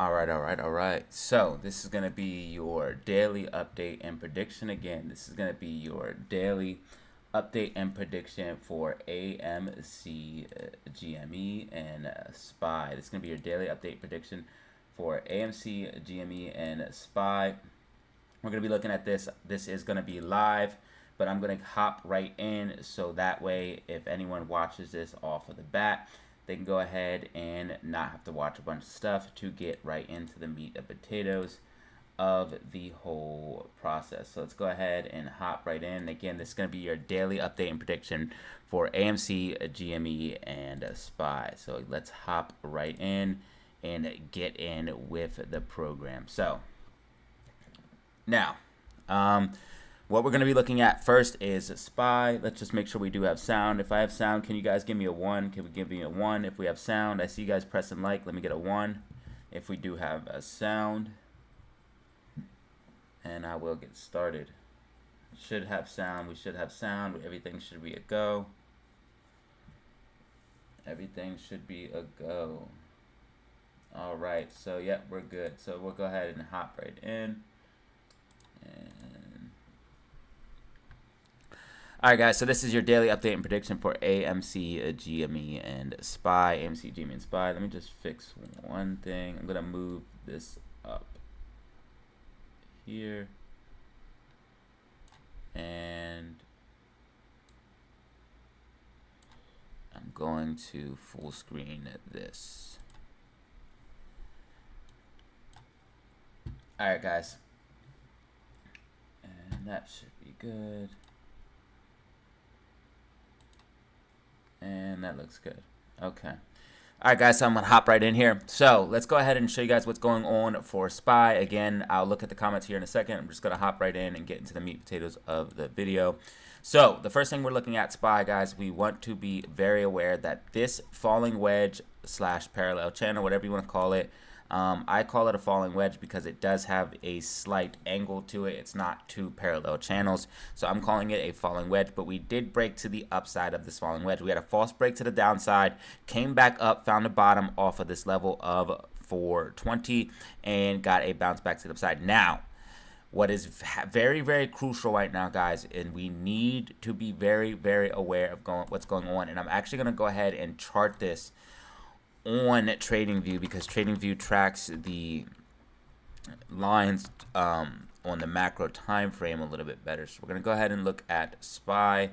All right. So this is going to be your daily update and prediction. Again, this is going to be your daily update and prediction for AMC, GME, and SPY. This is going to be your daily update prediction for AMC, GME, and SPY. We're going to be looking at this. This is going to be live, but I'm going to hop right in so that way if anyone watches this off of the bat, they can go ahead and not have to watch a bunch of stuff to get right into the meat and potatoes of the whole process. So let's go ahead and hop right in. Again, this is going to be your daily update and prediction for AMC, GME, and SPY. So let's hop right in and get in with the program. So now, what we're going to be looking at first is SPY. Let's just make sure we do have sound. If I have sound, can you guys give me a 1? Can we give me a 1? If we have sound, I see you guys pressing like. Let me get a 1 if we do have a sound. And I will get started. Should have sound. We should have sound. Everything should be a go. Everything should be a go. All right. So, yep, we're good. So we'll go ahead and hop right in. Alright guys, so this is your daily update and prediction for AMC, GME, and SPY. AMC, GME, and SPY. Let me just fix one thing. I'm going to move this up here. And I'm going to full screen this. Alright guys. And that should be good. And that looks good. Okay. All right, guys, so I'm going to hop right in here. So let's go ahead and show you guys what's going on for SPY. Again, I'll look at the comments here in a second. I'm just going to hop right in and get into the meat and potatoes of the video. So the first thing we're looking at SPY, guys, we want to be very aware that this falling wedge / parallel channel, whatever you want to call it, I call it a falling wedge because it does have a slight angle to it. It's not two parallel channels, so I'm calling it a falling wedge, but we did break to the upside of this falling wedge. We had a false break to the downside, came back up, found the bottom off of this level of 420, and got a bounce back to the upside. Now, what is very, very crucial right now, guys, and we need to be very, very aware of what's going on, and I'm actually going to go ahead and chart this on TradingView because TradingView tracks the lines on the macro time frame a little bit better. So we're going to go ahead and look at SPY.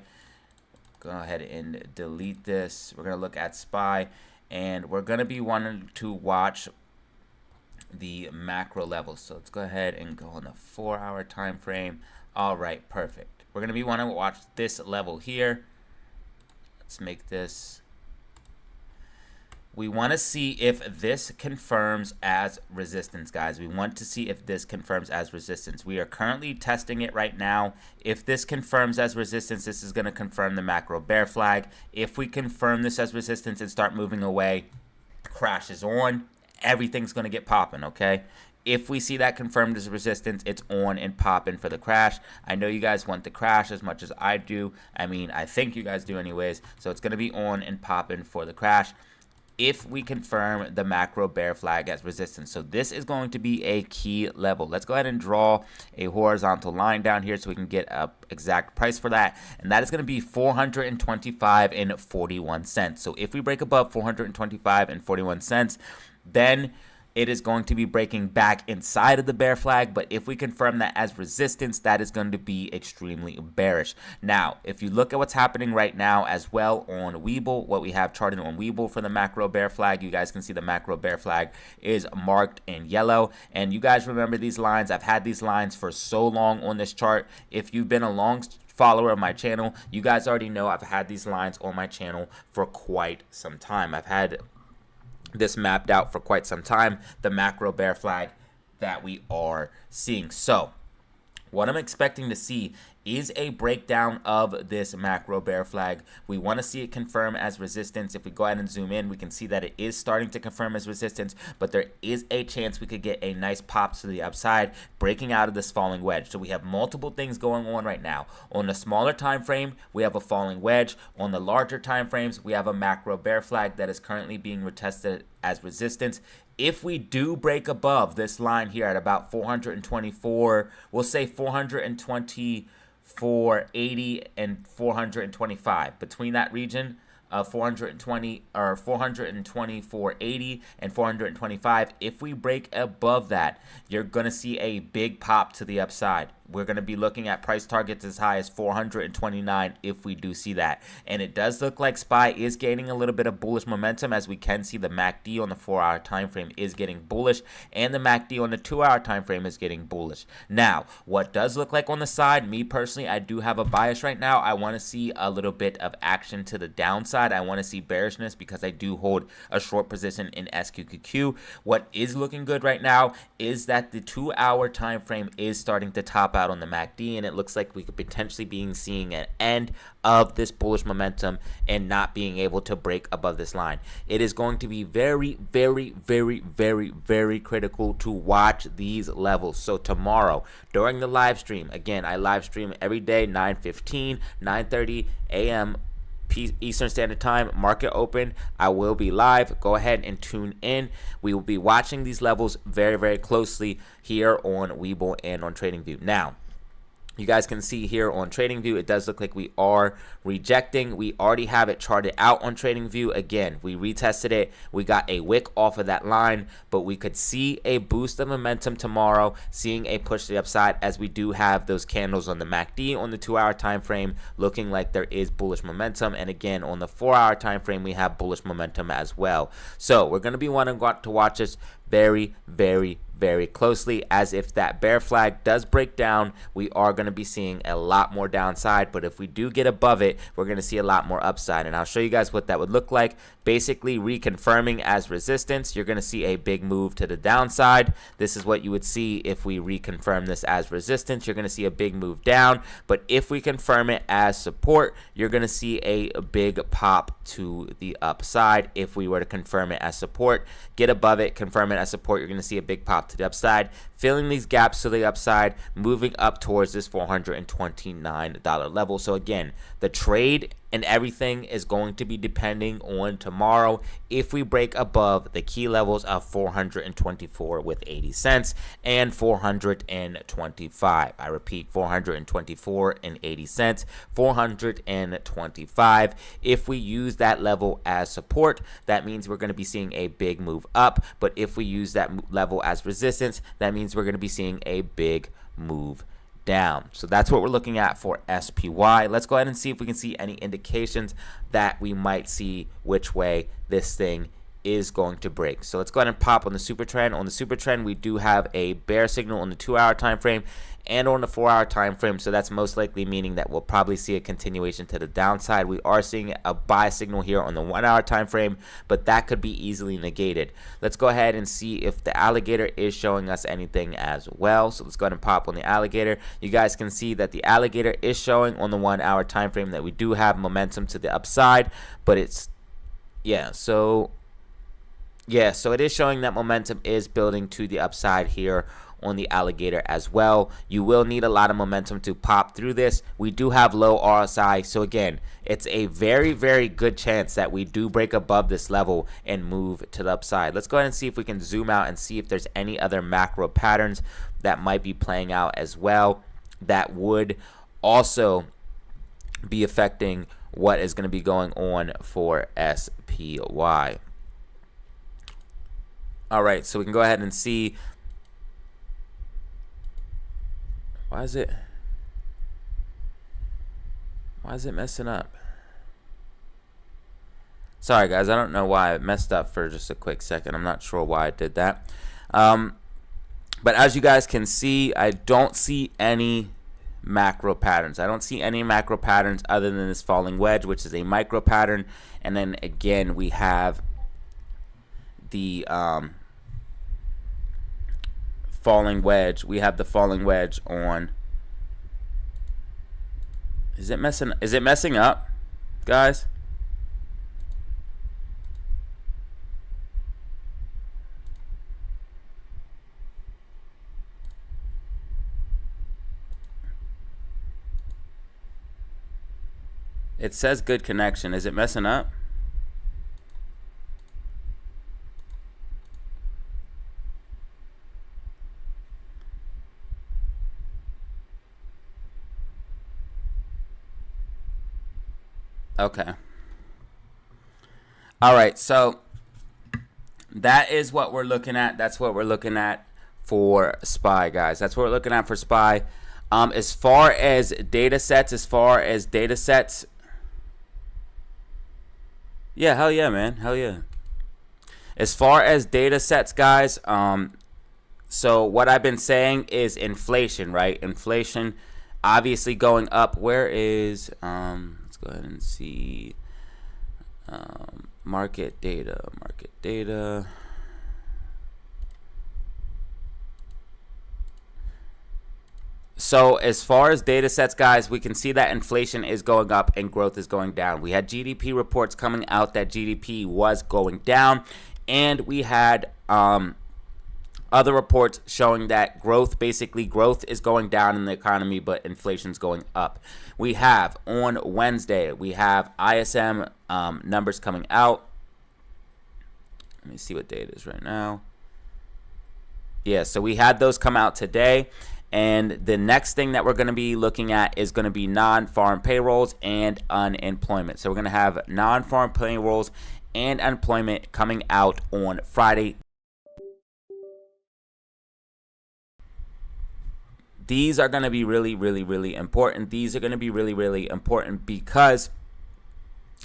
Go ahead and delete this. We're going to look at SPY, and we're going to be wanting to watch the macro levels. So let's go ahead and go on the 4-hour time frame. All right, perfect. We're going to be wanting to watch this level here. Let's make this. We want to see if this confirms as resistance, guys. We want to see if this confirms as resistance. We are currently testing it right now. If this confirms as resistance, this is going to confirm the macro bear flag. If we confirm this as resistance and start moving away, crash is on. Everything's going to get popping, okay? If we see that confirmed as resistance, it's on and popping for the crash. I know you guys want the crash as much as I do. I mean, I think you guys do anyways. So it's going to be on and popping for the crash if we confirm the macro bear flag as resistance. So this is going to be a key level. Let's go ahead and draw a horizontal line down here so we can get an exact price for that. And that is going to be 425.41 cents. So if we break above 425.41 cents, then it is going to be breaking back inside of the bear flag, but if we confirm that as resistance, that is going to be extremely bearish. Now, if you look at what's happening right now as well on Webull, what we have charted on Webull for the macro bear flag, you guys can see the macro bear flag is marked in yellow, and you guys remember these lines. I've had these lines for so long on this chart. If you've been a long follower of my channel, you guys already know I've had these lines on my channel for quite some time. I've had this mapped out for quite some time, the macro bear flag that we are seeing. So what I'm expecting to see is a breakdown of this macro bear flag. We want to see it confirm as resistance. If we go ahead and zoom in, we can see that it is starting to confirm as resistance, but there is a chance we could get a nice pop to the upside, breaking out of this falling wedge. So we have multiple things going on right now. On the smaller time frame, we have a falling wedge. On the larger time frames, we have a macro bear flag that is currently being retested as resistance. If we do break above this line here at about 424, we'll say 424.80 and 425, between that region of 420 or 424.80 and 425. If we break above that, you're going to see a big pop to the upside. We're going to be looking at price targets as high as 429 if we do see that. And it does look like SPY is gaining a little bit of bullish momentum, as we can see the MACD on the 4-hour time frame is getting bullish and the MACD on the 2-hour time frame is getting bullish. Now, what does look like on the side, me personally, I do have a bias right now. I want to see a little bit of action to the downside. I want to see bearishness because I do hold a short position in SQQQ. What is looking good right now is that the 2-hour time frame is starting to top out on the MACD, and it looks like we could potentially be seeing an end of this bullish momentum and not being able to break above this line. It is going to be very, very, very, very, very critical to watch these levels. So tomorrow during the live stream, again, I live stream every day, 9:15, 9:30 a.m. Eastern Standard Time, market open. I will be live. Go ahead and tune in. We will be watching these levels very, very closely here on Webull and on TradingView. Now, you guys can see here on TradingView, it does look like we are rejecting. We already have it charted out on TradingView. Again, we retested it. We got a wick off of that line, but we could see a boost of momentum tomorrow, seeing a push to the upside, as we do have those candles on the MACD on the 2-hour time frame looking like there is bullish momentum. And again, on the 4-hour time frame, we have bullish momentum as well. So we're going to be wanting to watch this very, very, very closely, as if that bear flag does break down, we are going to be seeing a lot more downside. But if we do get above it, we're going to see a lot more upside, and I'll show you guys what that would look like. Basically reconfirming as resistance, you're going to see a big move to the downside. This is what you would see if we reconfirm this as resistance. You're going to see a big move down, but if we confirm it as support, you're going to see a big pop to the upside. If we were to confirm it as support, get above it, confirm it as support, you're going to see a big pop to the upside, filling these gaps to the upside, moving up towards this $429 level. So again, the trade and everything is going to be depending on tomorrow. If we break above the key levels of 424.80 cents and 425, I repeat, 424.80 cents, 425. If we use that level as support, that means we're going to be seeing a big move up. But if we use that level as resistance, that means we're going to be seeing a big move down. So that's what we're looking at for SPY. Let's go ahead and see if we can see any indications that we might see which way this thing is going to break. So let's go ahead and pop on the super trend. On the super trend, we do have a bear signal on the 2-hour time frame and on the 4-hour time frame. So that's most likely meaning that we'll probably see a continuation to the downside. We are seeing a buy signal here on the 1-hour time frame, but that could be easily negated. Let's go ahead and see if the alligator is showing us anything as well. So let's go ahead and pop on the alligator. You guys can see that the alligator is showing on the 1-hour time frame that we do have momentum to the upside, but it's so it is showing that momentum is building to the upside here on the alligator as well. You will need a lot of momentum to pop through this. We do have low RSI, so again, it's a very, very good chance that we do break above this level and move to the upside. Let's go ahead and see if we can zoom out and see if there's any other macro patterns that might be playing out as well that would also be affecting what is going to be going on for SPY. All right, so we can go ahead and see. Why is it messing up? Sorry guys, I don't know why it messed up for just a quick second. I'm not sure why it did that. But as you guys can see, I don't see any macro patterns. I don't see any macro patterns other than this falling wedge, which is a micro pattern. And then again, we have the falling wedge. We have the falling wedge on Is it messing up, guys? It says good connection. Is it messing up? Okay. All right, so that is what we're looking at. That's what we're looking at for SPY, guys. That's what we're looking at for SPY. As far as data sets, yeah, hell yeah, man. Hell yeah. As far as data sets, guys, so what I've been saying is inflation, right? Inflation obviously going up. Where is, let's go ahead and see, market data. So as far as data sets, guys, we can see that inflation is going up and growth is going down. We had GDP reports coming out that GDP was going down, and we had other reports showing that growth is going down in the economy, but inflation's going up. We have on Wednesday, we have ISM numbers coming out. Let me see what day it is right now. Yeah, so we had those come out today. And the next thing that we're going to be looking at is going to be non-farm payrolls and unemployment. So we're going to have non-farm payrolls and unemployment coming out on Friday. These are going to be really, really, really important. These are going to be really, really important because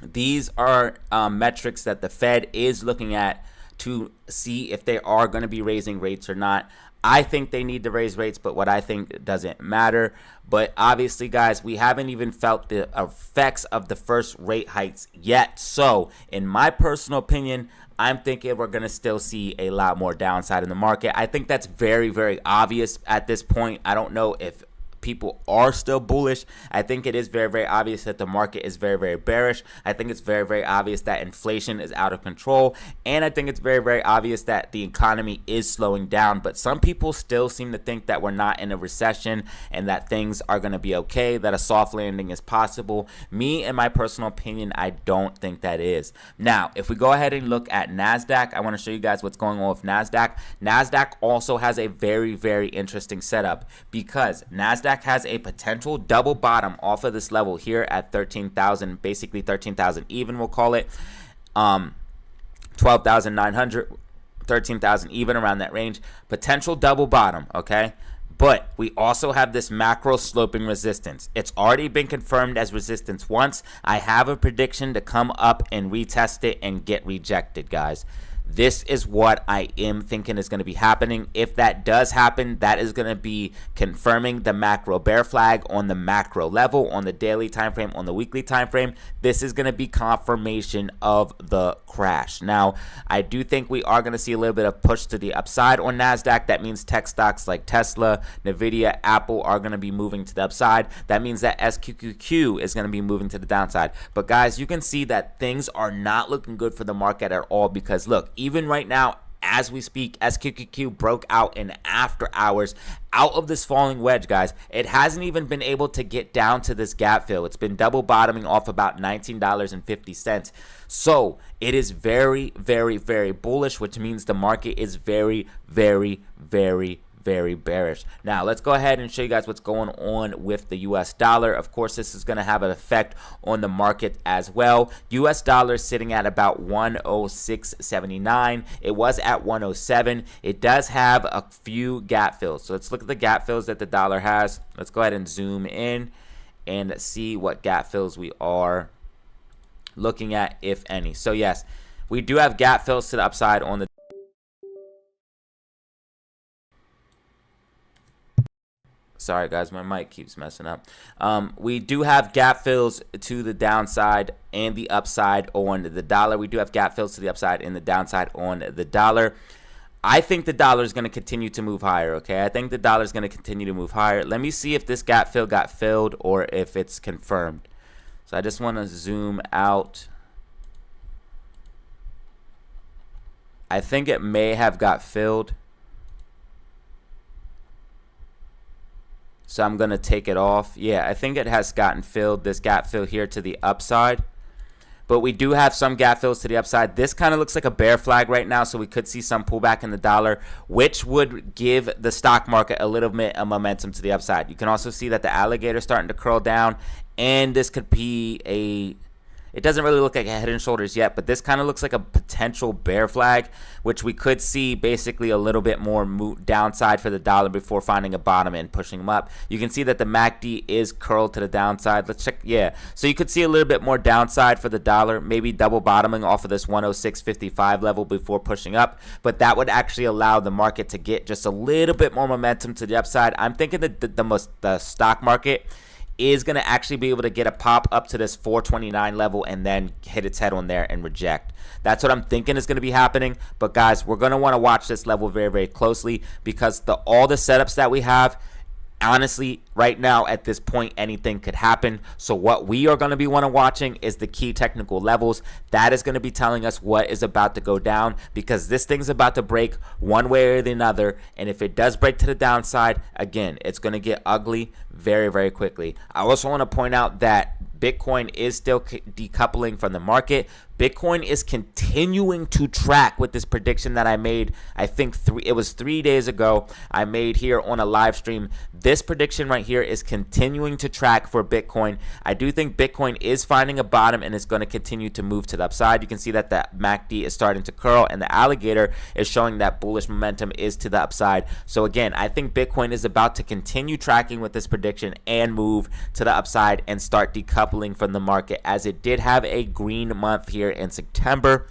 these are metrics that the Fed is looking at to see if they are going to be raising rates or not. I think they need to raise rates, but what I think doesn't matter. But obviously, guys, we haven't even felt the effects of the first rate hikes yet. So, in my personal opinion, I'm thinking we're going to still see a lot more downside in the market. I think that's very, very obvious at this point. I don't know if people are still bullish. I think it is very, very obvious that the market is very, very bearish. I think it's very, very obvious that inflation is out of control. And I think it's very, very obvious that the economy is slowing down. But some people still seem to think that we're not in a recession and that things are going to be okay, that a soft landing is possible. Me, in my personal opinion, I don't think that is. Now, if we go ahead and look at NASDAQ, I want to show you guys what's going on with NASDAQ. NASDAQ also has a very, very interesting setup because NASDAQ has a potential double bottom off of this level here at 13,000, basically 13,000 even, we'll call it 12,900, 13,000 even, around that range. Potential double bottom, okay? But we also have this macro sloping resistance. It's already been confirmed as resistance once. I have a prediction to come up and retest it and get rejected, guys. This is what I am thinking is going to be happening. If that does happen, that is going to be confirming the macro bear flag on the macro level, on the daily time frame, on the weekly time frame. This is going to be confirmation of the crash. Now, I do think we are going to see a little bit of push to the upside on NASDAQ. That means tech stocks like Tesla, Nvidia, Apple are going to be moving to the upside. That means that SQQQ is going to be moving to the downside. But guys, you can see that things are not looking good for the market at all because look, even right now, as we speak, SQQQ broke out in after hours out of this falling wedge, guys. It hasn't even been able to get down to this gap fill. It's been double bottoming off about $19.50. So it is very, very, very bullish, which means the market is very, very, very, very bearish. Now, let's go ahead and show you guys what's going on with the US dollar. Of course, this is going to have an effect on the market as well. US dollar is sitting at about 106.79. It was at 107. It does have a few gap fills. So let's look at the gap fills that the dollar has. Let's go ahead and zoom in and see what gap fills we are looking at, if any. So yes, we do have gap fills to the upside on the Sorry, guys, my mic keeps messing up. We do have gap fills to the downside and the upside on the dollar. We do have gap fills to the upside and the downside on the dollar. I think the dollar is going to continue to move higher, okay? I think the dollar is going to continue to move higher. Let me see if this gap fill got filled or if it's confirmed. So I just want to zoom out. I think it may have got filled. So I'm going to take it off. Yeah, I think it has gotten filled, this gap fill here to the upside. But we do have some gap fills to the upside. This kind of looks like a bear flag right now, so we could see some pullback in the dollar, which would give the stock market a little bit of momentum to the upside. You can also see that the alligator is starting to curl down, and this could be a... It doesn't really look like a head and shoulders yet, but this kind of looks like a potential bear flag, which we could see basically a little bit more downside for the dollar before finding a bottom and pushing them up. You can see that the MACD is curled to the downside. Let's check. Yeah, so you could see a little bit more downside for the dollar, maybe double bottoming off of this 106.55 level before pushing up, but that would actually allow the market to get just a little bit more momentum to the upside. I'm thinking that the stock market is going to actually be able to get a pop up to this 429 level and then hit its head on there and reject. That's what I'm thinking is going to be happening. But guys, we're going to want to watch this level very, very closely because all the setups that we have, honestly, right now at this point, anything could happen. So what we are going to be watching is the key technical levels. That is going to be telling us what is about to go down because this thing's about to break one way or the other. And if it does break to the downside, again, it's going to get ugly very, very quickly. I also want to point out that Bitcoin is still decoupling from the market. Bitcoin is continuing to track with this prediction that I made. I think it was 3 days ago. I made here on a live stream. This prediction right here is continuing to track for Bitcoin. I do think Bitcoin is finding a bottom and is going to continue to move to the upside. You can see that the MACD is starting to curl and the alligator is showing that bullish momentum is to the upside. So again, I think Bitcoin is about to continue tracking with this prediction and move to the upside and start decoupling from the market, as it did have a green month here in September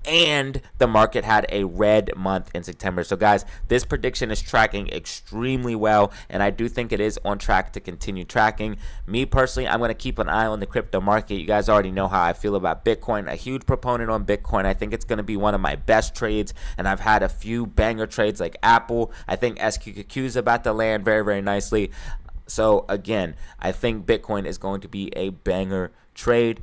and the market had a red month in September. So guys, this prediction is tracking extremely well, and I do think it is on track to continue tracking. Me personally, I'm going to keep an eye on the crypto market. You guys already know how I feel about Bitcoin. A huge proponent on Bitcoin. I think it's going to be one of my best trades, and I've had a few banger trades like Apple. I think SQQQ is about to land very, very nicely. So again, I think Bitcoin is going to be a banger trade.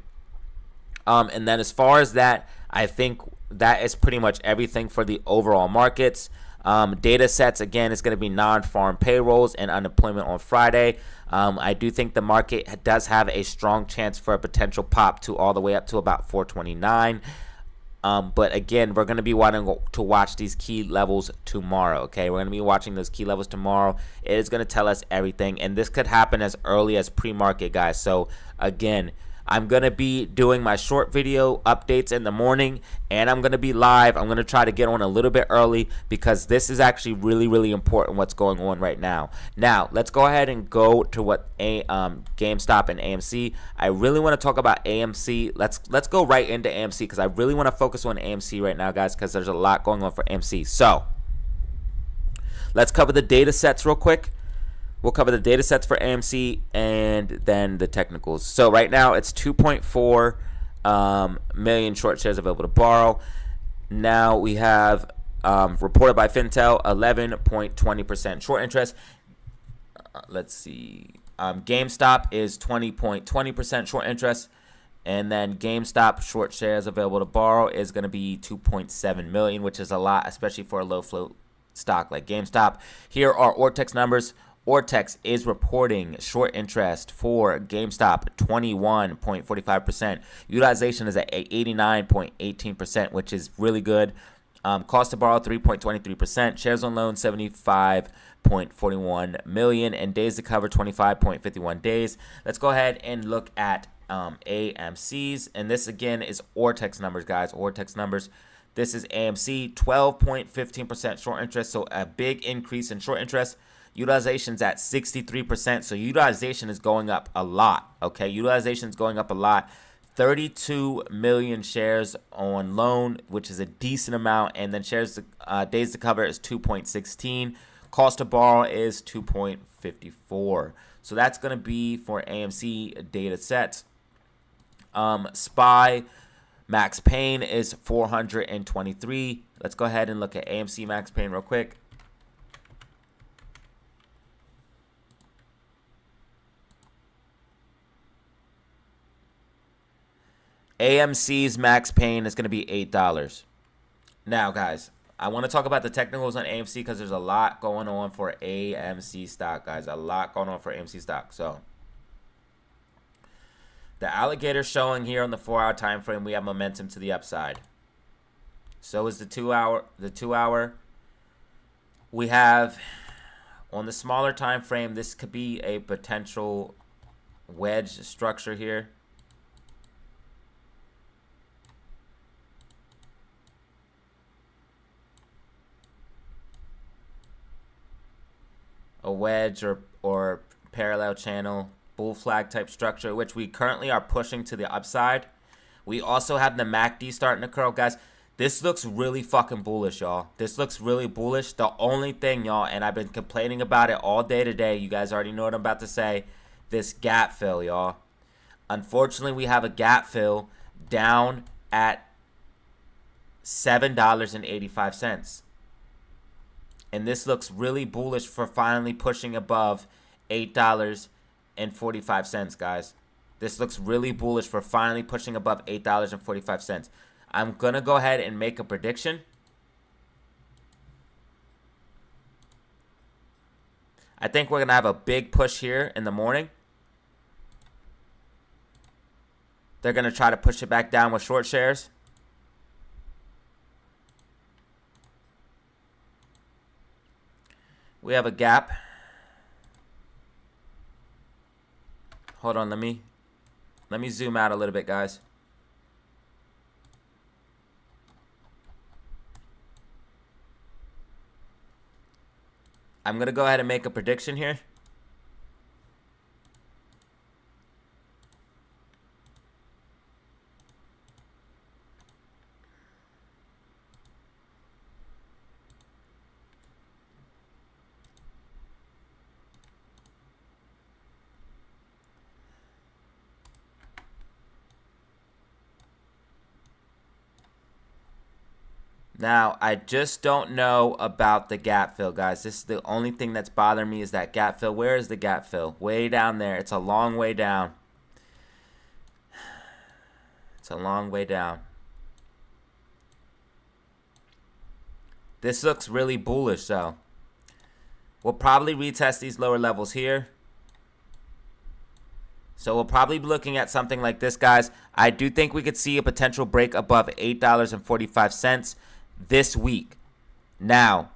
And then as far as that, I think that is pretty much everything for the overall markets. Data sets, again, is going to be non-farm payrolls and unemployment on Friday. I do think the market does have a strong chance for a potential pop to all the way up to about 429. But again, we're going to be wanting to watch these key levels tomorrow, okay? We're going to be watching those key levels tomorrow. It is going to tell us everything, and this could happen as early as pre-market, guys. So again, I'm going to be doing my short video updates in the morning, and I'm going to be live. I'm going to try to get on a little bit early because this is actually really, really important what's going on right now. Now, let's go ahead and go to what GameStop and AMC. I really want to talk about AMC. Let's go right into AMC because I really want to focus on AMC right now, guys, because there's a lot going on for AMC. So, let's cover the data sets real quick. We'll cover the data sets for AMC and then the technicals. So right now it's 2.4 million short shares available to borrow. Now we have reported by Fintel 11.20% short interest. Let's see. GameStop is 20.20% short interest. And then GameStop short shares available to borrow is going to be 2.7 million, which is a lot, especially for a low float stock like GameStop. Here are Ortex numbers. Ortex is reporting short interest for GameStop 21.45%. Utilization is at 89.18%, which is really good. Cost to borrow 3.23%. Shares on loan 75.41 million, and days to cover 25.51 days. Let's go ahead and look at AMC's, and this again is Ortex numbers, guys. Ortex numbers. This is AMC 12.15% short interest, so a big increase in short interest. Utilization's at 63%, so utilization is going up a lot, okay? Utilization is going up a lot. 32 million shares on loan, which is a decent amount, and then shares days to cover is 2.16. Cost to borrow is 2.54. So that's going to be for AMC data sets. SPY Max Pain is 423. Let's go ahead and look at AMC Max Pain real quick. AMC's max pain is going to be $8. Now, guys, I want to talk about the technicals on AMC because there's a lot going on for AMC stock, guys. A lot going on for AMC stock. So, the alligator showing here on the 4-hour time frame, we have momentum to the upside. So is the 2-hour. The 2-hour, we have on the smaller time frame, this could be a potential wedge structure here. A wedge or parallel channel, bull flag type structure, which we currently are pushing to the upside. We also have the MACD starting to curl, guys. This looks really fucking bullish, y'all. This looks really bullish. The only thing, y'all, and I've been complaining about it all day today. You guys already know what I'm about to say. This gap fill, y'all. Unfortunately, we have a gap fill down at $7.85. And this looks really bullish for finally pushing above $8.45, guys. This looks really bullish for finally pushing above $8.45. I'm going to go ahead and make a prediction. I think we're going to have a big push here in the morning. They're going to try to push it back down with short shares. We have a gap. Hold on, let me zoom out a little bit, guys. I'm going to go ahead and make a prediction here. Now, I just don't know about the gap fill, guys. This is the only thing that's bothering me is that gap fill. Where is the gap fill? Way down there. It's a long way down. It's a long way down. This looks really bullish, though. We'll probably retest these lower levels here. So we'll probably be looking at something like this, guys. I do think we could see a potential break above $8.45 this week. Now,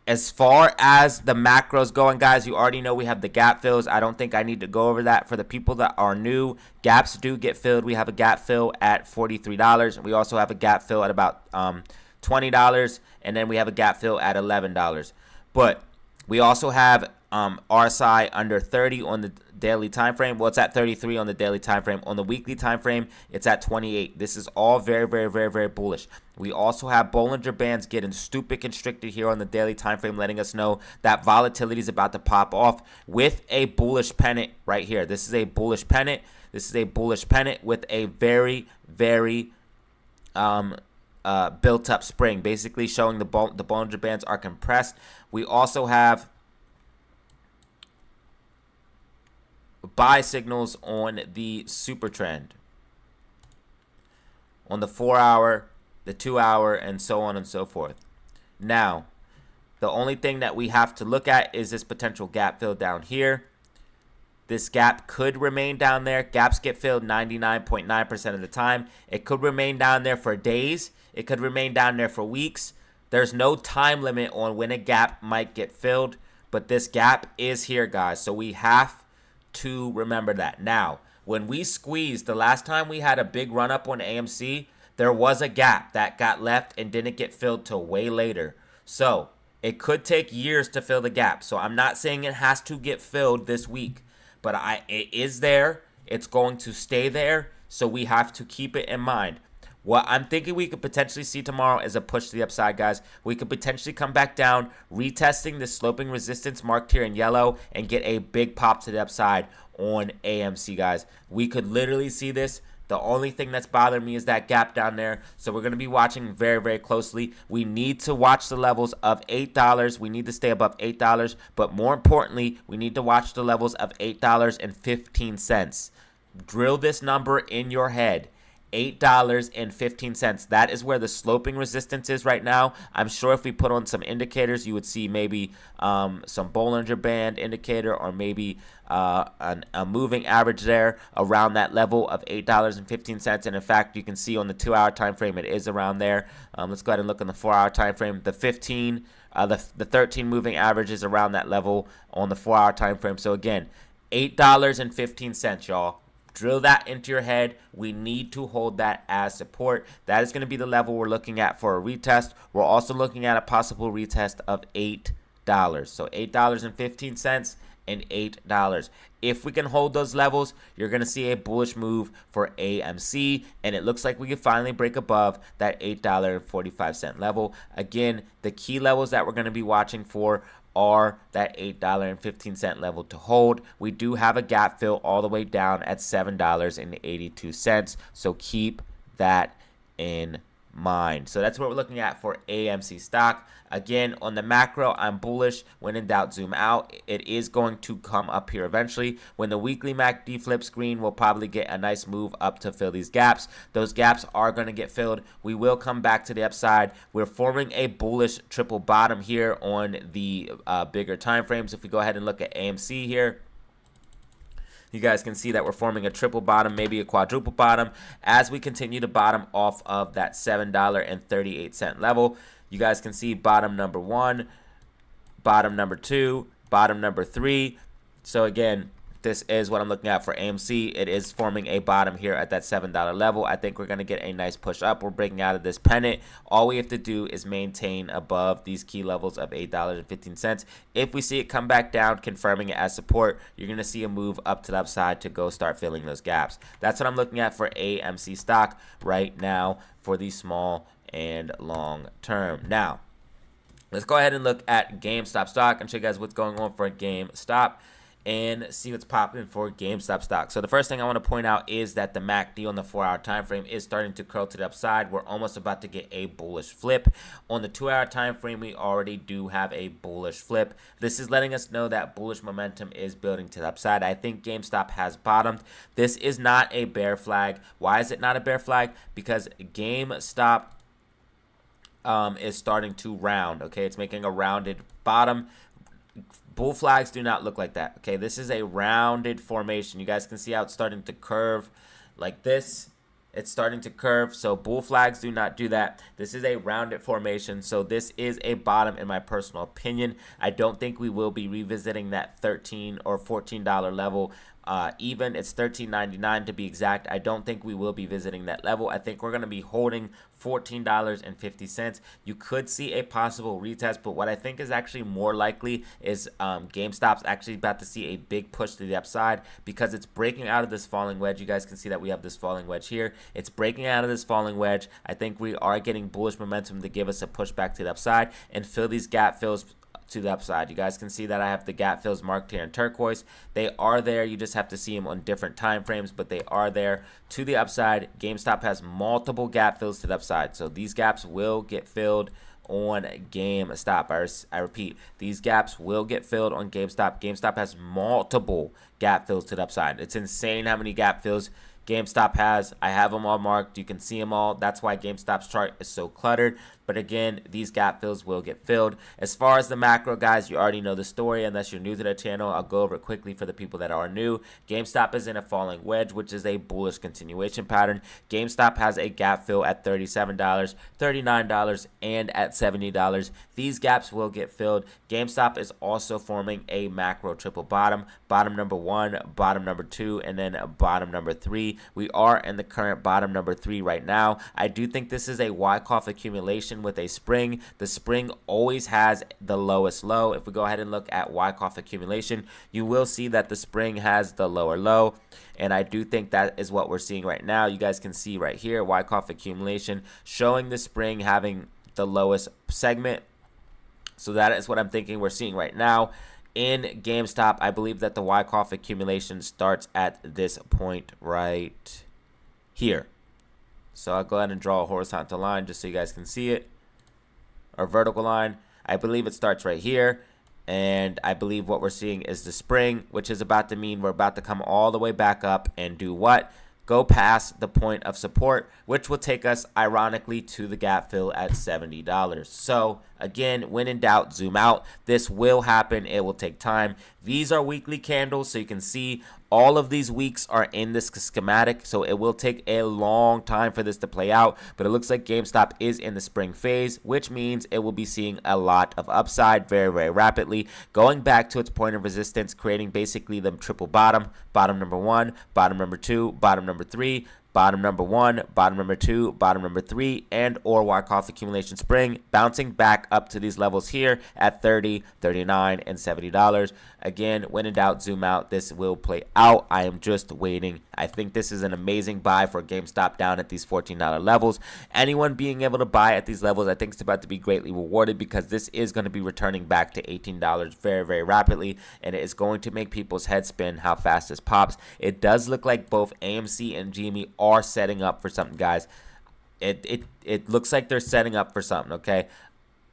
as far as the macros going, guys, you already know we have the gap fills. I don't think I need to go over that. For the people that are new, gaps do get filled. We have a gap fill at $43. We also have a gap fill at about $20, and then we have a gap fill at $11. But we also have RSI under 30 on the daily time frame. Well, it's at 33 on the daily time frame. On the weekly time frame, it's at 28. This is all very, very, very, very bullish. We also have Bollinger Bands getting stupid constricted here on the daily time frame, letting us know that volatility is about to pop off with a bullish pennant right here. This is a bullish pennant. This is a bullish pennant with a very, very built up spring, basically showing the Bollinger Bands are compressed. We also have buy signals on the super trend, on the 4-hour, the 2-hour, and so on and so forth. Now, the only thing that we have to look at is this potential gap fill down here. This gap could remain down there. Gaps get filled 99.9% of the time. It could remain down there for days. It could remain down there for weeks. There's no time limit on when a gap might get filled, but this gap is here, guys. So we have to remember that. Now, when we squeezed, the last time we had a big run up on AMC, there was a gap that got left and didn't get filled till way later. So it could take years to fill the gap. So I'm not saying it has to get filled this week, but it is there. It's going to stay there. So we have to keep it in mind. What I'm thinking we could potentially see tomorrow is a push to the upside, guys. We could potentially come back down, retesting the sloping resistance marked here in yellow, and get a big pop to the upside on AMC, guys. We could literally see this The only thing that's bothering me is that gap down there. So we're going to be watching very, very closely. We need to watch the levels of $8. We need to stay above $8. But more importantly, we need to watch the levels of $8.15. Drill this number in your head. $8.15. That is where the sloping resistance is right now. I'm sure if we put on some indicators, you would see maybe some Bollinger Band indicator, or maybe a moving average there around that level of $8.15. And in fact, you can see on the 2-hour time frame, it is around there. Let's go ahead and look on the 4-hour time frame. The 13 moving average is around that level on the 4-hour time frame. So again, $8.15, y'all. Drill that into your head. We need to hold that as support. That is going to be the level we're looking at for a retest. We're also looking at a possible retest of $8. So $8.15 and $8. If we can hold those levels, you're going to see a bullish move for AMC, and it looks like we can finally break above that $8.45 level. Again, the key levels that we're going to be watching for are that $8.15 level to hold. We do have a gap fill all the way down at $7.82, so keep that in mind. So that's what we're looking at for AMC stock. Again, on the macro, I'm bullish. When in doubt, zoom out. It is going to come up here eventually. When the weekly MACD flips green, we'll probably get a nice move up to fill these gaps. Those gaps are going to get filled. We will come back to the upside. We're forming a bullish triple bottom here on the bigger time frames. If we go ahead and look at AMC here, you guys can see that we're forming a triple bottom, maybe a quadruple bottom, as we continue to bottom off of that $7.38 level. You guys can see bottom number 1, bottom number 2, bottom number 3. So again, this is what I'm looking at for AMC. It is forming a bottom here at that $7 level. I think we're going to get a nice push up. We're breaking out of this pennant. All we have to do is maintain above these key levels of $8.15. If we see it come back down, confirming it as support, you're going to see a move up to the upside to go start filling those gaps. That's what I'm looking at for AMC stock right now for the small and long term. Now, let's go ahead and look at GameStop stock and show you guys what's going on for GameStop and see what's popping for GameStop stock. So the first thing I want to point out is that the MACD on the 4-hour time frame is starting to curl to the upside. We're almost about to get a bullish flip. On the 2-hour time frame, we already do have a bullish flip. This is letting us know that bullish momentum is building to the upside. I think GameStop has bottomed. This is not a bear flag. Why is it not a bear flag? Because GameStop is starting to round. Okay, it's making a rounded bottom. Bull flags do not look like that. Okay, this is a rounded formation. You guys can see how it's starting to curve like this. It's starting to curve, so bull flags do not do that. This is a rounded formation, so this is a bottom in my personal opinion. I don't think we will be revisiting that $13 or $14 level. Even it's $13.99 to be exact. I don't think we will be visiting that level. I think we're going to be holding $14.50. You could see a possible retest, but what I think is actually more likely is GameStop's actually about to see a big push to the upside because it's breaking out of this falling wedge. You guys can see that we have this falling wedge here. It's breaking out of this falling wedge. I think we are getting bullish momentum to give us a push back to the upside and fill these gap fills to the upside. You guys can see that I have the gap fills marked here in turquoise. They are there. You just have to see them on different time frames, but they are there to the upside. GameStop has multiple gap fills to the upside, so these gaps will get filled on GameStop. I repeat, these gaps will get filled on GameStop. GameStop has multiple gap fills to the upside. It's insane how many gap fills GameStop has. I have them all marked. You can see them all. That's why GameStop's chart is so cluttered. But again, these gap fills will get filled. As far as the macro, guys, you already know the story. Unless you're new to the channel, I'll go over it quickly for the people that are new. GameStop is in a falling wedge, which is a bullish continuation pattern. GameStop has a gap fill at $37, $39, and at $70. These gaps will get filled. GameStop is also forming a macro triple bottom. Bottom number 1, bottom number 2, and then bottom number 3. We are in the current bottom number 3 right now. I do think this is a Wyckoff accumulation with a spring. The spring always has the lowest low. If we go ahead and look at Wyckoff accumulation, you will see that the spring has the lower low, and I do think that is what we're seeing right now. You guys can see right here Wyckoff accumulation showing the spring having the lowest segment. So that is what I'm thinking we're seeing right now in GameStop. I believe that the Wyckoff accumulation starts at this point right here. So I'll go ahead and draw a horizontal line just so you guys can see it, or vertical line. I believe it starts right here, and I believe what we're seeing is the spring, which is about to mean we're about to come all the way back up and do what? Go past the point of support, which will take us ironically to the gap fill at $70. So again, when in doubt, zoom out. This will happen. It will take time. These are weekly candles, so you can see all of these weeks are in this schematic, so it will take a long time for this to play out, but it looks like GameStop is in the spring phase, which means it will be seeing a lot of upside very, very rapidly, going back to its point of resistance, creating basically the triple bottom, bottom number 1, bottom number 2, bottom number 3, bottom number 1, bottom number 2, bottom number 3, and or Wyckoff accumulation spring, bouncing back up to these levels here at $30, $39, and $70. Again, when in doubt, zoom out. This will play out. I am just waiting. I think this is an amazing buy for GameStop down at these $14 levels. Anyone being able to buy at these levels, I think it's about to be greatly rewarded, because this is going to be returning back to $18 very, very rapidly, and it is going to make people's heads spin how fast this pops. It does look like both AMC and GME are setting up for something, guys. It looks like they're setting up for something, okay?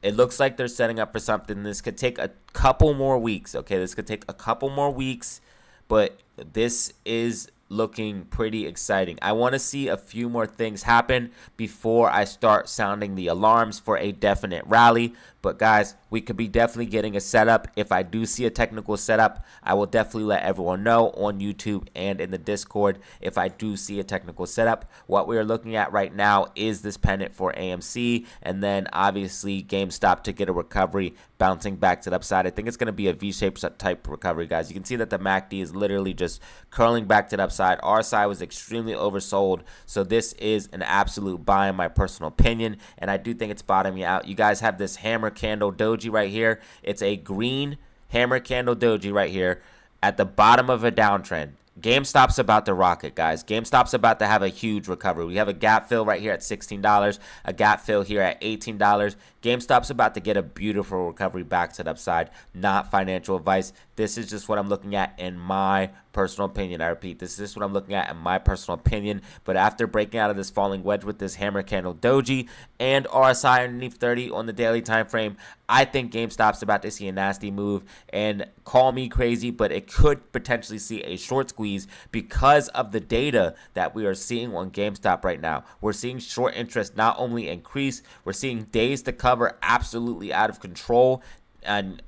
It looks like they're setting up for something. This could take a couple more weeks, okay? This could take a couple more weeks, but this is looking pretty exciting. I want to see a few more things happen before I start sounding the alarms for a definite rally. But guys, we could be definitely getting a setup. If I do see a technical setup, I will definitely let everyone know on YouTube and in the Discord if I do see a technical setup. What we are looking at right now is this pennant for AMC, and then obviously GameStop to get a recovery, bouncing back to the upside. I think it's going to be a V-shaped type recovery, guys. You can see that the MACD is literally just curling back to the upside. RSI was extremely oversold, so this is an absolute buy in my personal opinion, and I do think it's bottoming out. You guys have this hammer candle doji right here. It's a green hammer candle doji right here at the bottom of a downtrend. GameStop's about to rocket, guys. GameStop's about to have a huge recovery. We have a gap fill right here at $16, a gap fill here at $18. GameStop's about to get a beautiful recovery back to the upside. Not financial advice. This is just what I'm looking at in my personal opinion. I repeat, this is just what I'm looking at in my personal opinion. But after breaking out of this falling wedge with this hammer candle doji and RSI underneath 30 on the daily time frame, I think GameStop's about to see a nasty move. And call me crazy, but it could potentially see a short squeeze because of the data that we are seeing on GameStop right now. We're seeing short interest not only increase, we're seeing days to cover absolutely out of control. And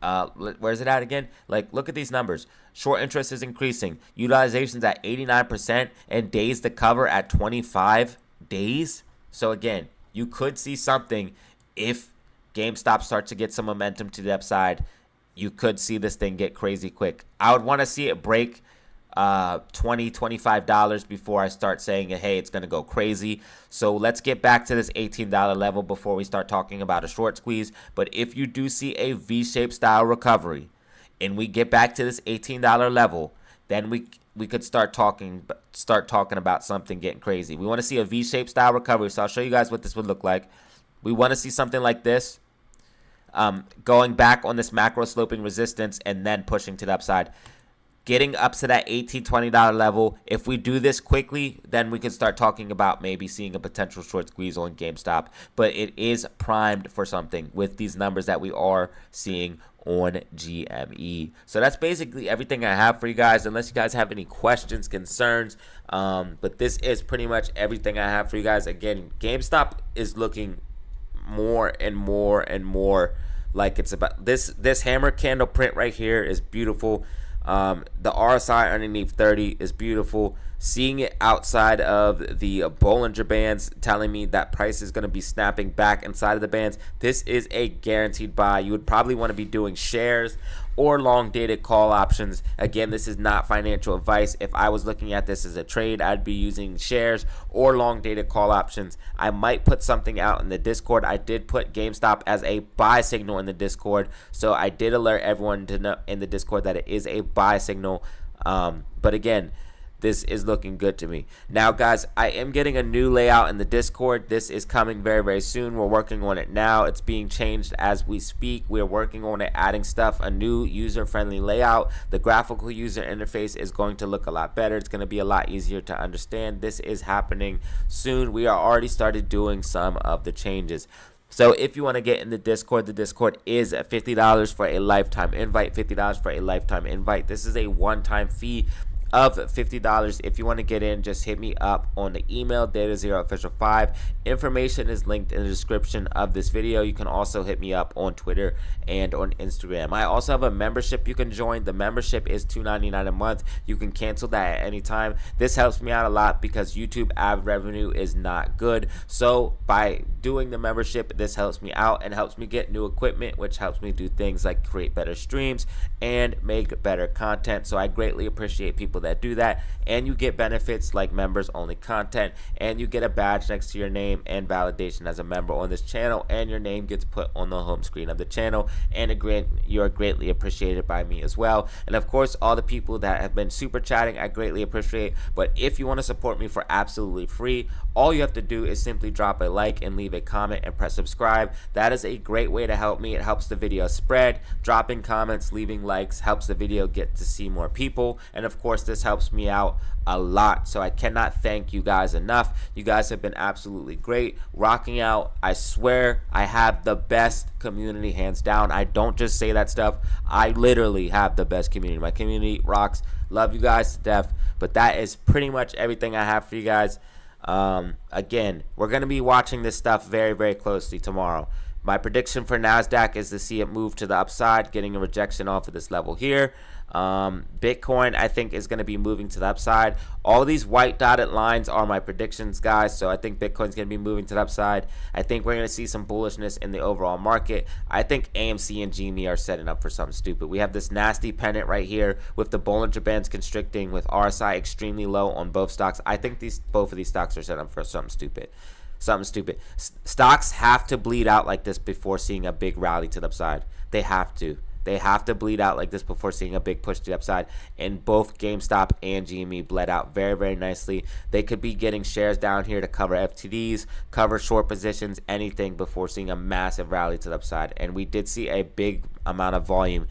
where's it at again? Like, look at these numbers. Short interest is increasing. Utilization's at 89% and days to cover at 25 days. So again, you could see something if GameStop starts to get some momentum to the upside. You could see this thing get crazy quick. I would want to see it break $20, $25 before I start saying, hey, it's going to go crazy. So let's get back to this $18 level before we start talking about a short squeeze. But if you do see a V-shaped style recovery and we get back to this $18 level, then we could start talking about something getting crazy. We want to see a V-shaped style recovery. So I'll show you guys what this would look like. We want to see something like this, going back on this macro sloping resistance and then pushing to the upside, getting up to that $18, $20 level. If we do this quickly, then we can start talking about maybe seeing a potential short squeeze on GameStop. But it is primed for something with these numbers that we are seeing on GME. So that's basically everything I have for you guys, unless you guys have any questions, concerns. But this is pretty much everything I have for you guys. Again, GameStop is looking more and more and more like it's about this hammer candle print right here is beautiful. The RSI underneath 30 is beautiful. Seeing it outside of the Bollinger Bands telling me that price is going to be snapping back inside of the bands. This is a guaranteed buy. You would probably want to be doing shares or long dated call options. Again, this is not financial advice. If I was looking at this as a trade, I'd be using shares or long dated call options. I might put something out in the Discord. I did put GameStop as a buy signal in the Discord, so I did alert everyone to know in the Discord that it is a buy signal. But again, this is looking good to me. Now, guys, I am getting a new layout in the Discord. This is coming very, very soon. We're working on it now. It's being changed as we speak. We're working on it, adding stuff, a new user-friendly layout. The graphical user interface is going to look a lot better. It's going to be a lot easier to understand. This is happening soon. We are already started doing some of the changes. So if you want to get in the Discord is $50 for a lifetime invite, $50 for a lifetime invite. This is a one-time fee of $50. If you want to get in, just hit me up on the email, DataZeroOfficial5. Information is linked in the description of this video. You can also hit me up on Twitter and on Instagram. I also have a membership you can join. The membership is $2.99 a month. You can cancel that at any time. This helps me out a lot because YouTube ad revenue is not good. So by doing the membership, this helps me out and helps me get new equipment, which helps me do things like create better streams and make better content. So I greatly appreciate people that do that, and you get benefits like members only content, and you get a badge next to your name and validation as a member on this channel, and your name gets put on the home screen of the channel, and you're greatly appreciated by me as well. And of course, all the people that have been super chatting, I greatly appreciate. But if you want to support me for absolutely free, all you have to do is simply drop a like and leave a comment and press subscribe. That is a great way to help me. It helps the video spread. Dropping comments, leaving likes helps the video get to see more people, and of course this helps me out a lot. So I cannot thank you guys enough. You guys have been absolutely great, rocking out. I swear I have the best community, hands down. I don't just say that stuff. I literally have the best community. My community rocks. Love you guys to death. But that is pretty much everything I have for you guys. Again, we're going to be watching this stuff very, very closely tomorrow. My prediction for NASDAQ is to see it move to the upside, getting a rejection off of this level here. Bitcoin, I think, is going to be moving to the upside. All these white dotted lines are my predictions, guys. So I think Bitcoin's going to be moving to the upside. I think we're going to see some bullishness in the overall market. I think AMC and GME are setting up for something stupid. We have this nasty pennant right here with the Bollinger Bands constricting, with RSI extremely low on both stocks. I think both of these stocks are set up for something stupid. Stocks have to bleed out like this before seeing a big rally to the upside. They have to. They have to bleed out like this before seeing a big push to the upside. And both GameStop and GME bled out very, very nicely. They could be getting shares down here to cover FTDs, cover short positions, anything before seeing a massive rally to the upside. And we did see a big amount of volume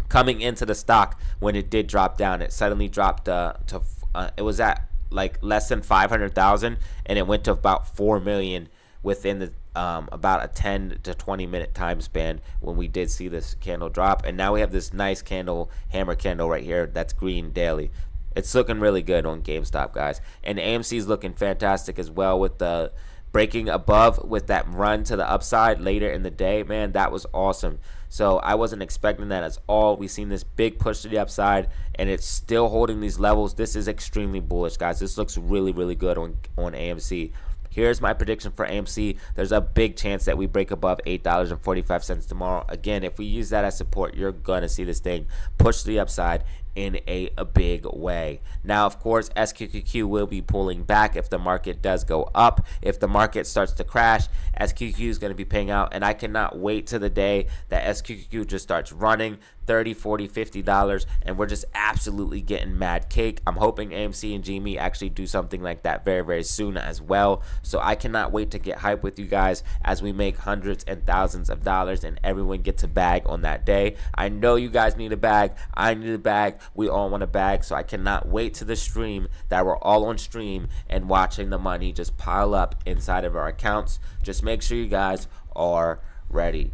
coming into the stock when it did drop down. It suddenly dropped it was at like less than 500,000, and it went to about 4 million within the about a 10 to 20 minute time span when we did see this candle drop. And now we have this nice candle, hammer candle right here that's green daily. It's looking really good on GameStop, guys. And AMC is looking fantastic as well, with the breaking above with that run to the upside later in the day. Man, that was awesome. So I wasn't expecting that at all. We've seen this big push to the upside, and it's still holding these levels. This is extremely bullish, guys. This looks really, really good on AMC. Here's my prediction for AMC. There's a big chance that we break above $8.45 tomorrow. Again, if we use that as support, you're going to see this thing push to the upside in a big way. Now, of course, SQQQ will be pulling back if the market does go up. If the market starts to crash, SQQQ is going to be paying out, and I cannot wait to the day that SQQQ just starts running $30, $40, $50, and we're just absolutely getting mad cake. I'm hoping AMC and GME actually do something like that very, very soon as well. So I cannot wait to get hype with you guys as we make hundreds and thousands of dollars and everyone gets a bag on that day. I know you guys need a bag. I need a bag. We all want a bag. So I cannot wait to the stream that we're all on stream and watching the money just pile up inside of our accounts. Just make sure you guys are ready.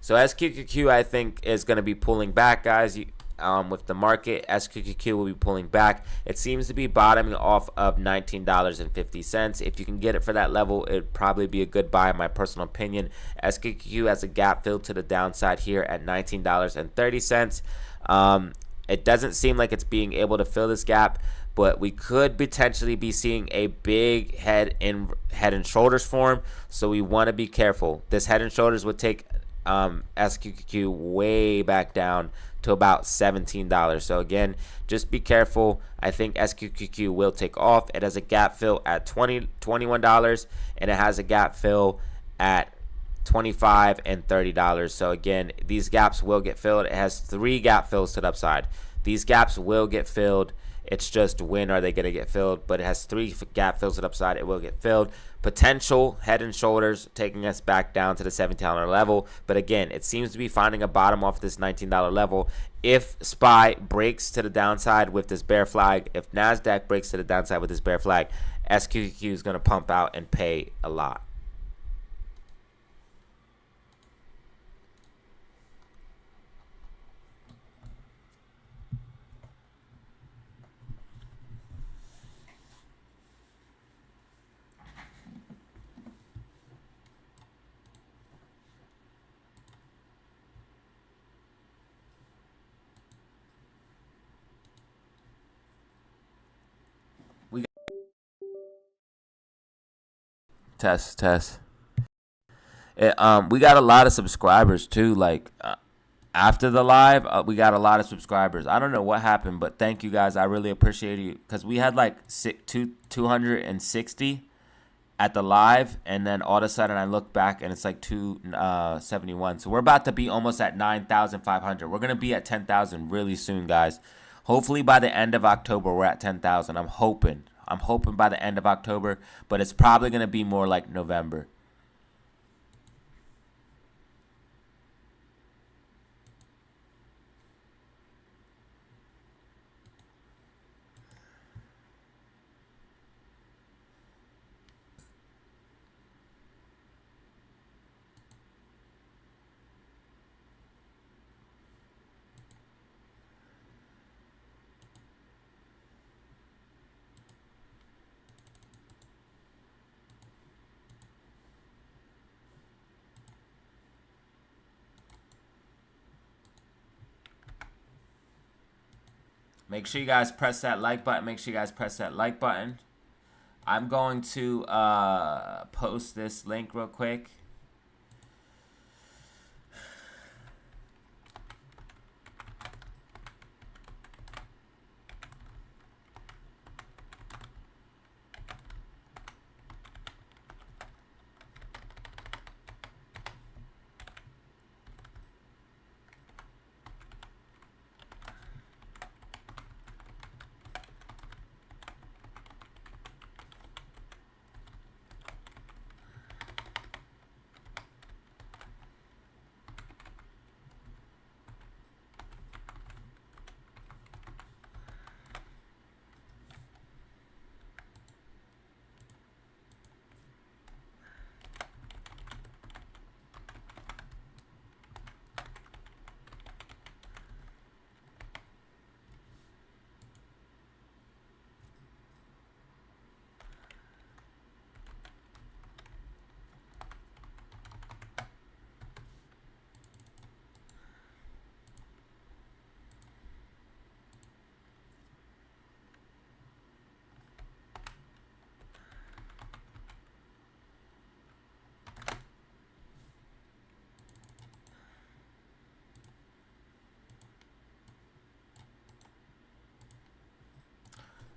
So SQQQ, I think, is going to be pulling back, guys. With the market, SQQQ will be pulling back. It seems to be bottoming off of $19.50. If you can get it for that level, it'd probably be a good buy, in my personal opinion. SQQQ has a gap filled to the downside here at $19.30. It doesn't seem like it's being able to fill this gap, but we could potentially be seeing a big head and shoulders form. So we want to be careful. This head and shoulders would take SQQQ way back down to about $17. So again, just be careful. I think SQQQ will take off. It has a gap fill at $21, and it has a gap fill at $25 and $30. So again, these gaps will get filled. It has 3 gap fills to the upside. These gaps will get filled. It's just when are they going to get filled, but it has 3 gap fills to the upside. It will get filled. Potential head and shoulders taking us back down to the $17 level. But again, it seems to be finding a bottom off this $19 level. If SPY breaks to the downside with this bear flag, if NASDAQ breaks to the downside with this bear flag, SQQQ is going to pump out and pay a lot. Test. We got a lot of subscribers too. Like after the live, we got a lot of subscribers. I don't know what happened, but thank you guys. I really appreciate you because we had like 260 at the live, and then all of a sudden I look back and it's like 271. So we're about to be almost at 9,500. We're gonna be at 10,000 really soon, guys. Hopefully by the end of October we're at 10,000. I'm hoping by the end of October, but it's probably going to be more like November. Make sure you guys press that like button. I'm going to post this link real quick.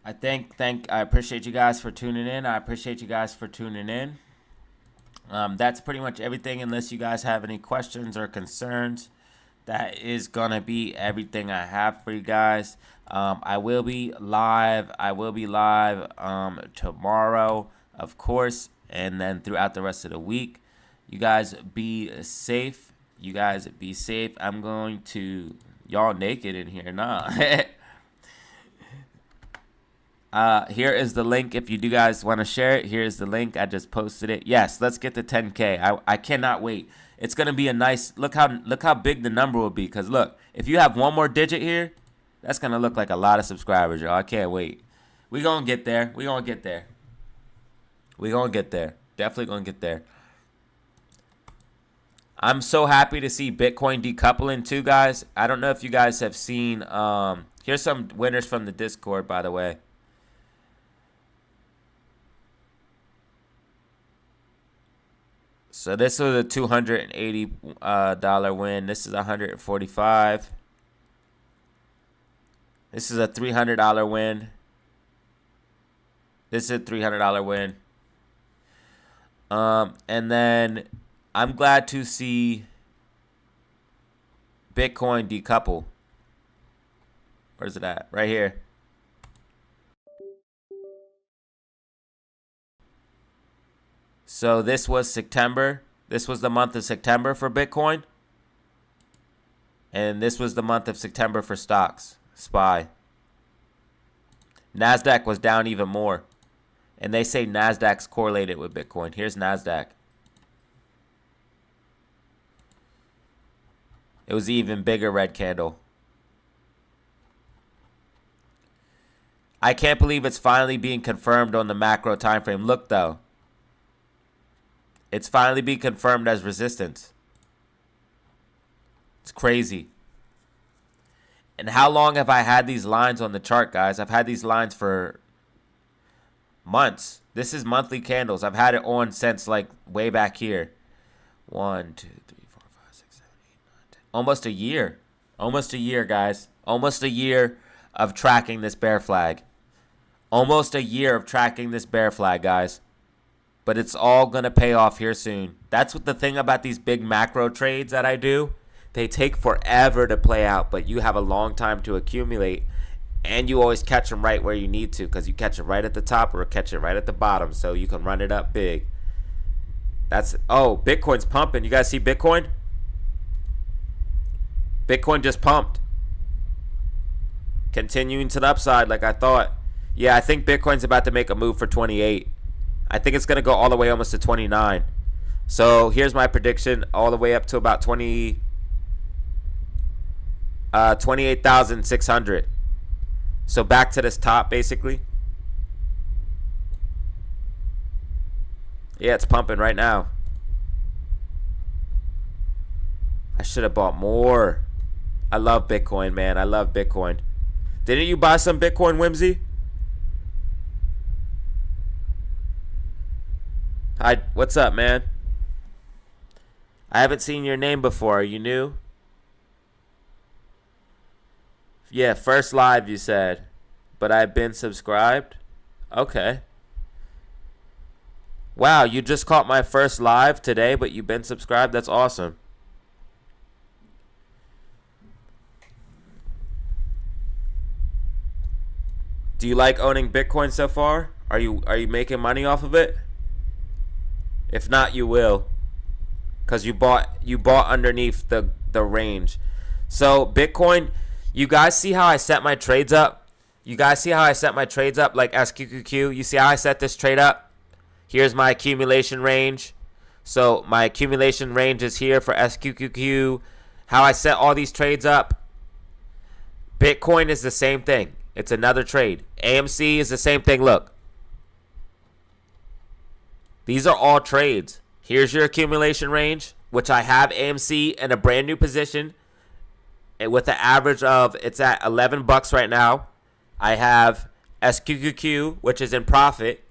I appreciate you guys for tuning in. That's pretty much everything, unless you guys have any questions or concerns. That is gonna be everything I have for you guys. I will be live tomorrow, of course, and then throughout the rest of the week. You guys be safe. I'm going to, y'all naked in here, nah. Here is the link if you do guys want to share it. Here's the link. I just posted it. Yes, let's get to 10K. I cannot wait. It's gonna be a nice look how big the number will be. Cause look, if you have one more digit here, that's gonna look like a lot of subscribers, y'all. I can't wait. We gonna get there. Definitely gonna get there. I'm so happy to see Bitcoin decoupling too, guys. I don't know if you guys have seen. Here's some winners from the Discord, by the way. So this was a $280 win. This is $145. This is a $300 win. This is a $300 win. And then I'm glad to see Bitcoin decouple. Where's it at? Right here. So this was September. This was the month of September for Bitcoin. And this was the month of September for stocks. SPY. NASDAQ was down even more. And they say NASDAQ's correlated with Bitcoin. Here's NASDAQ. It was an even bigger red candle. I can't believe it's finally being confirmed on the macro time frame. Look, though. It's finally being confirmed as resistance. It's crazy. And how long have I had these lines on the chart, guys? I've had these lines for months. This is monthly candles. I've had it on since like way back here. 1, 2, 3, 4, 5, 6, 7, 8, 9, 10. Almost a year. Almost a year, guys. Almost a year of tracking this bear flag. Almost a year of tracking this bear flag, guys. But it's all going to pay off here soon. That's what the thing about these big macro trades that I do. They take forever to play out, but you have a long time to accumulate. And you always catch them right where you need to, because you catch it right at the top or catch it right at the bottom, so you can run it up big. Oh, Bitcoin's pumping. You guys see Bitcoin? Bitcoin just pumped. Continuing to the upside like I thought. Yeah, I think Bitcoin's about to make a move for 28. I think it's going to go all the way almost to 29. So here's my prediction, all the way up to about 28,600. So back to this top, basically. Yeah, it's pumping right now. I should have bought more. I love Bitcoin, man. I love Bitcoin. Didn't you buy some Bitcoin, Whimsy? Hi, what's up, man? I haven't seen your name before. Are you new? Yeah, first live you said. But I've been subscribed? Okay. Wow, you just caught my first live today, but you've been subscribed? That's awesome. Do you like owning Bitcoin so far? Are you making money off of it? If not, you will, because you bought underneath the range. So Bitcoin, you guys see how I set my trades up? You guys see how I set my trades up like SQQQ? You see how I set this trade up? Here's my accumulation range. So my accumulation range is here for SQQQ. How I set all these trades up. Bitcoin is the same thing. It's another trade. AMC is the same thing. Look. These are all trades. Here's your accumulation range, which I have AMC in a brand new position with an average of, it's at $11 right now. I have SQQQ, which is in profit,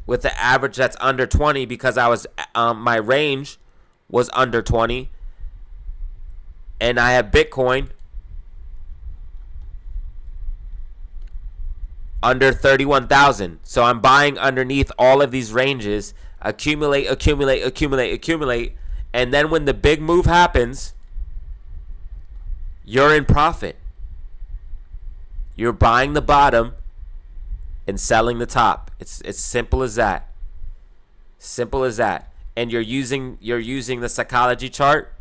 with the average that's under 20 because I was my range was under 20. And I have Bitcoin under 31,000. So I'm buying underneath all of these ranges, accumulate. And then when the big move happens, you're in profit. You're buying the bottom and selling the top. It's simple as that. Simple as that. And you're using the psychology chart,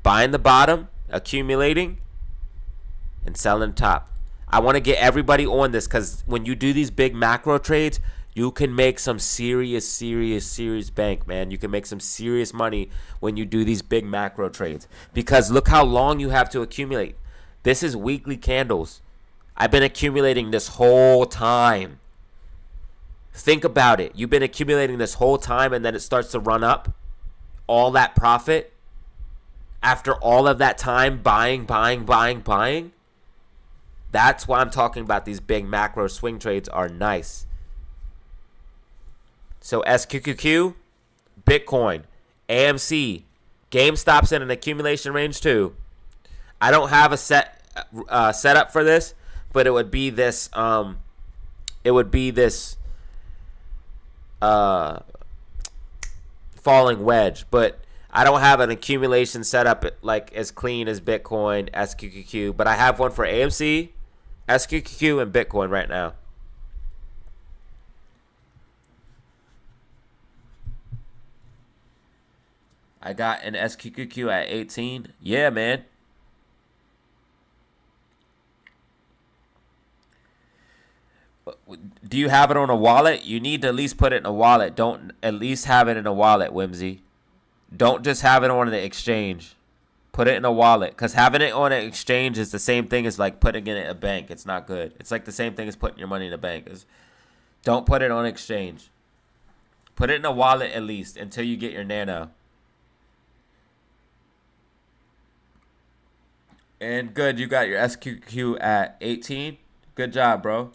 buying the bottom, accumulating, and selling the top. I want to get everybody on this because when you do these big macro trades, you can make some serious bank, man. You can make some serious money when you do these big macro trades because look how long you have to accumulate. This is weekly candles. I've been accumulating this whole time. Think about it. You've been accumulating this whole time and then it starts to run up. All that profit after all of that time buying. That's why I'm talking about these big macro swing trades are nice. So SQQQ, Bitcoin, AMC, GameStop's in an accumulation range too. I don't have a setup for this, but it would be this. falling wedge, but I don't have an accumulation setup like as clean as Bitcoin, SQQQ, but I have one for AMC, SQQQ, and Bitcoin right now. I got an SQQQ at 18. Yeah, man. Do you have it on a wallet? You need to at least put it in a wallet. Don't at least have it in a wallet, Whimsy. Don't just have it on the exchange. Put it in a wallet. Because having it on an exchange is the same thing as like putting it in a bank. It's not good. It's like the same thing as putting your money in a bank. Don't put it on exchange. Put it in a wallet at least until you get your nano. And good, you got your SQQ at 18. Good job, bro.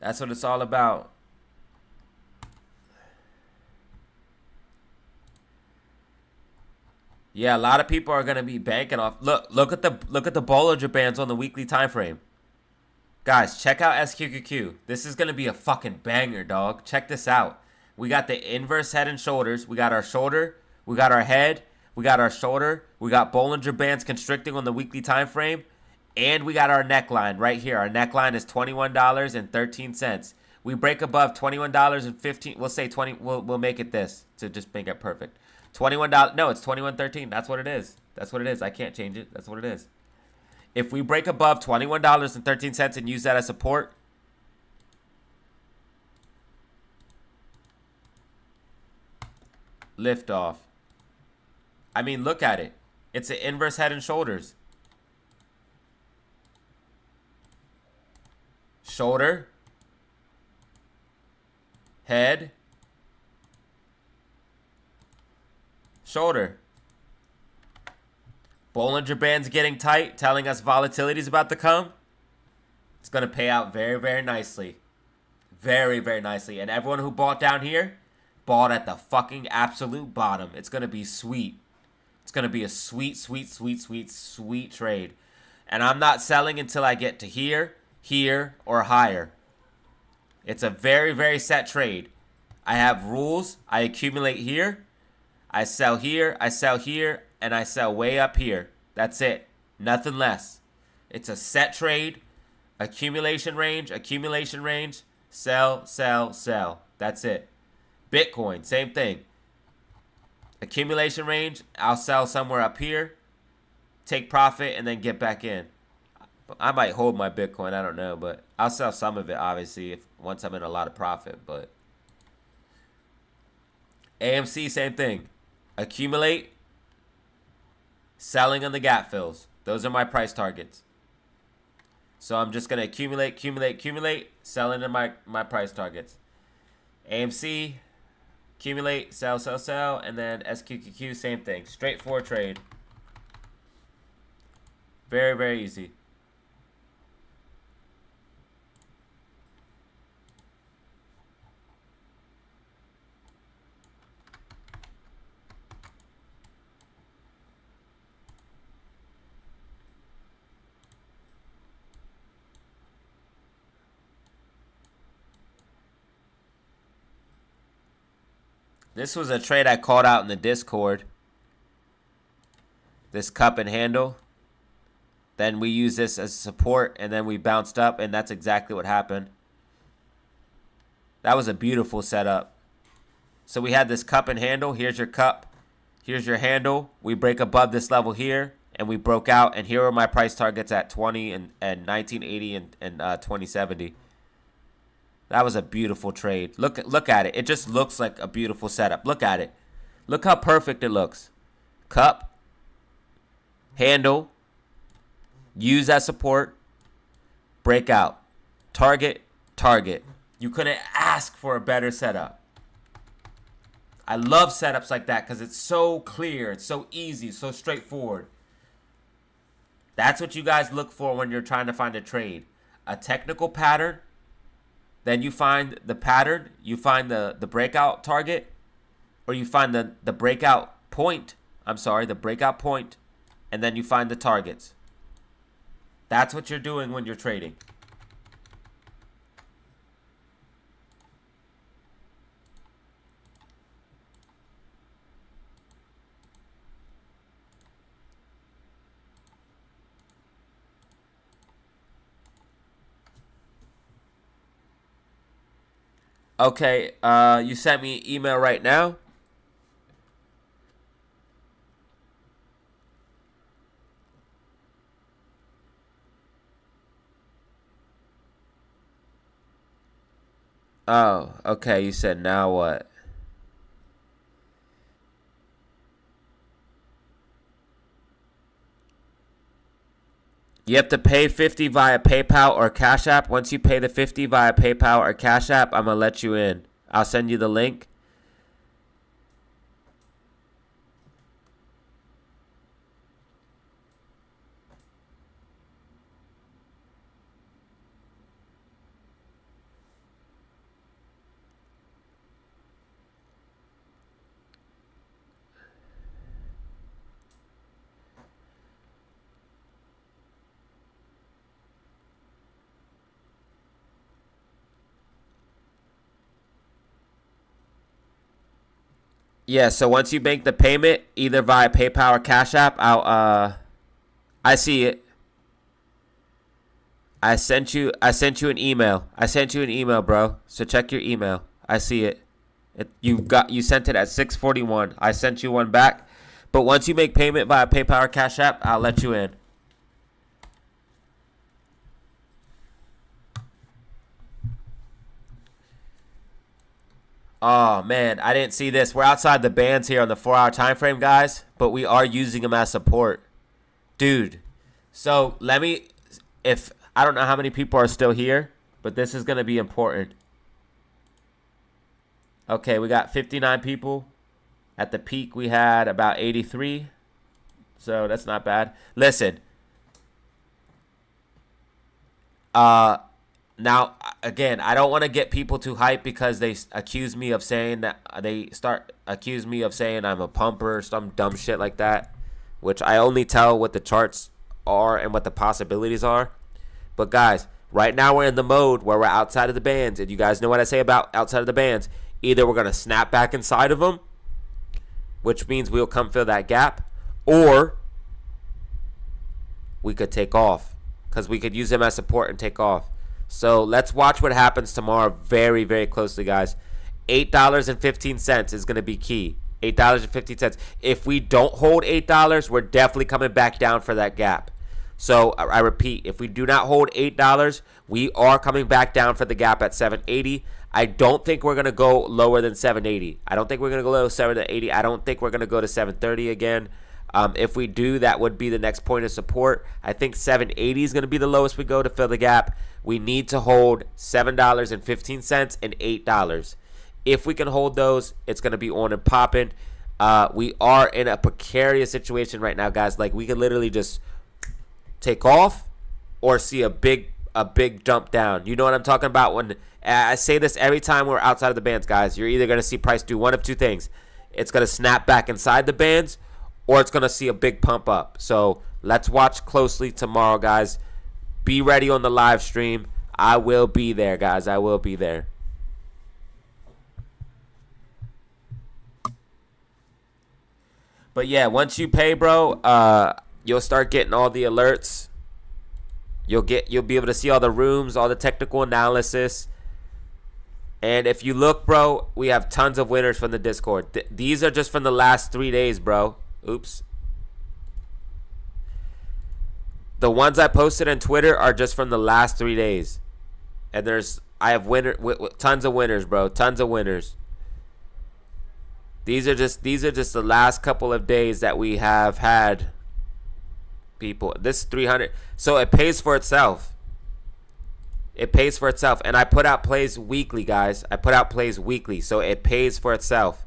That's what it's all about. Yeah, a lot of people are gonna be banking off. Look at the Bollinger Bands on the weekly time frame. Guys, check out SQQQ. This is gonna be a fucking banger, dog. Check this out. We got the inverse head and shoulders. We got our shoulder. We got our head. We got our shoulder. We got Bollinger Bands constricting on the weekly time frame. And we got our neckline right here. Our neckline is $21.13. We break above $21.15. We'll say 20. We'll make it this to just make it perfect. $21. No, it's $21.13. That's what it is. That's what it is. I can't change it. That's what it is. If we break above $21.13 and use that as support, lift off. I mean, look at it. It's an inverse head and shoulders. Shoulder, head, shoulder. Bollinger Band's getting tight, telling us volatility is about to come. It's going to pay out very, very nicely. Very, very nicely. And everyone who bought down here bought at the fucking absolute bottom. It's going to be sweet. It's going to be a sweet, sweet, sweet, sweet, sweet trade. And I'm not selling until I get to here, or higher. It's a very, very set trade. I have rules. I accumulate here. I sell here. I sell here. And I sell way up here. That's it. Nothing less. It's a set trade. Accumulation range. Sell, sell, sell. That's it. Bitcoin, same thing. Accumulation range. I'll sell somewhere up here. Take profit and then get back in. I might hold my Bitcoin, I don't know, but I'll sell some of it, obviously, once I'm in a lot of profit. But AMC, same thing. Accumulate, selling on the gap fills. Those are my price targets. So I'm just going to accumulate, selling in my price targets. AMC, accumulate, sell, and then SQQQ, same thing. Straightforward trade. Very, very easy. This was a trade I called out in the Discord. This cup and handle. Then we use this as support, and then we bounced up, and that's exactly what happened. That was a beautiful setup. So we had this cup and handle. Here's your cup. Here's your handle. We break above this level here, and we broke out. And here are my price targets at 20 and 1980 and 2070. That was a beautiful trade. Look at it. It just looks like a beautiful setup. Look at it. Look how perfect it looks. Cup, handle, use as support, breakout, target, target. You couldn't ask for a better setup. I love setups like that because it's so clear, it's so easy, so straightforward. That's what you guys look for when you're trying to find a trade. A technical pattern then you find the pattern, you find the breakout target, or you find the breakout point. I'm sorry, the breakout point, and then you find the targets. That's what you're doing when you're trading. Okay, you sent me an email right now. Oh, okay, you said now what? You have to pay 50 via PayPal or Cash App. Once you pay the 50 via PayPal or Cash App, I'm going to let you in. I'll send you the link. Yeah, so once you make the payment, either via PayPal or Cash App, I see it. I sent you an email. I sent you an email, bro. So check your email. I see it. You sent it at 6:41. I sent you one back. But once you make payment via PayPal or Cash App, I'll let you in. Oh, man, I didn't see this. We're outside the bands here on the 4-hour time frame, guys, but we are using them as support. Dude, so I don't know how many people are still here, but this is going to be important. Okay, we got 59 people. At the peak, we had about 83, so that's not bad. Listen, now, again, I don't want to get people too hyped because they accuse me of saying that accuse me of saying I'm a pumper or some dumb shit like that, which I only tell what the charts are and what the possibilities are. But guys, right now we're in the mode where we're outside of the bands, and you guys know what I say about outside of the bands. Either we're going to snap back inside of them, which means we'll come fill that gap, or we could take off because we could use them as support and take off. So let's watch what happens tomorrow very, very closely, guys. $8.15 is going to be key. $8.15. If we don't hold $8, we're definitely coming back down for that gap. So I repeat, if we do not hold $8, we are coming back down for the gap at 780. I don't think we're going to go lower than 780. I don't think we're going to go low 780. I don't think we're going to go to 730 again. If we do, that would be the next point of support. I think 780 is going to be the lowest we go to fill the gap. We need to hold $7.15 and $8. If we can hold those, it's going to be on and popping. We are in a precarious situation right now, guys. Like, we could literally just take off or see a big jump down. You know what I'm talking about? When I say this every time we're outside of the bands, guys, you're either going to see price do one of two things. It's going to snap back inside the bands, or it's going to see a big pump up. So let's watch closely tomorrow, guys. Be ready on the live stream. I will be there, guys. I will be there. But yeah, once you pay, bro, you'll start getting all the alerts. You'll be able to see all the rooms, all the technical analysis. And if you look, bro, we have tons of winners from the Discord. These are just from the last 3 days, bro. Oops. The ones I posted on Twitter are just from the last 3 days. And I have tons of winners, bro. Tons of winners. These are just the last couple of days that we have had people. This is 300. So it pays for itself. It pays for itself. And I put out plays weekly, guys. I put out plays weekly. So it pays for itself.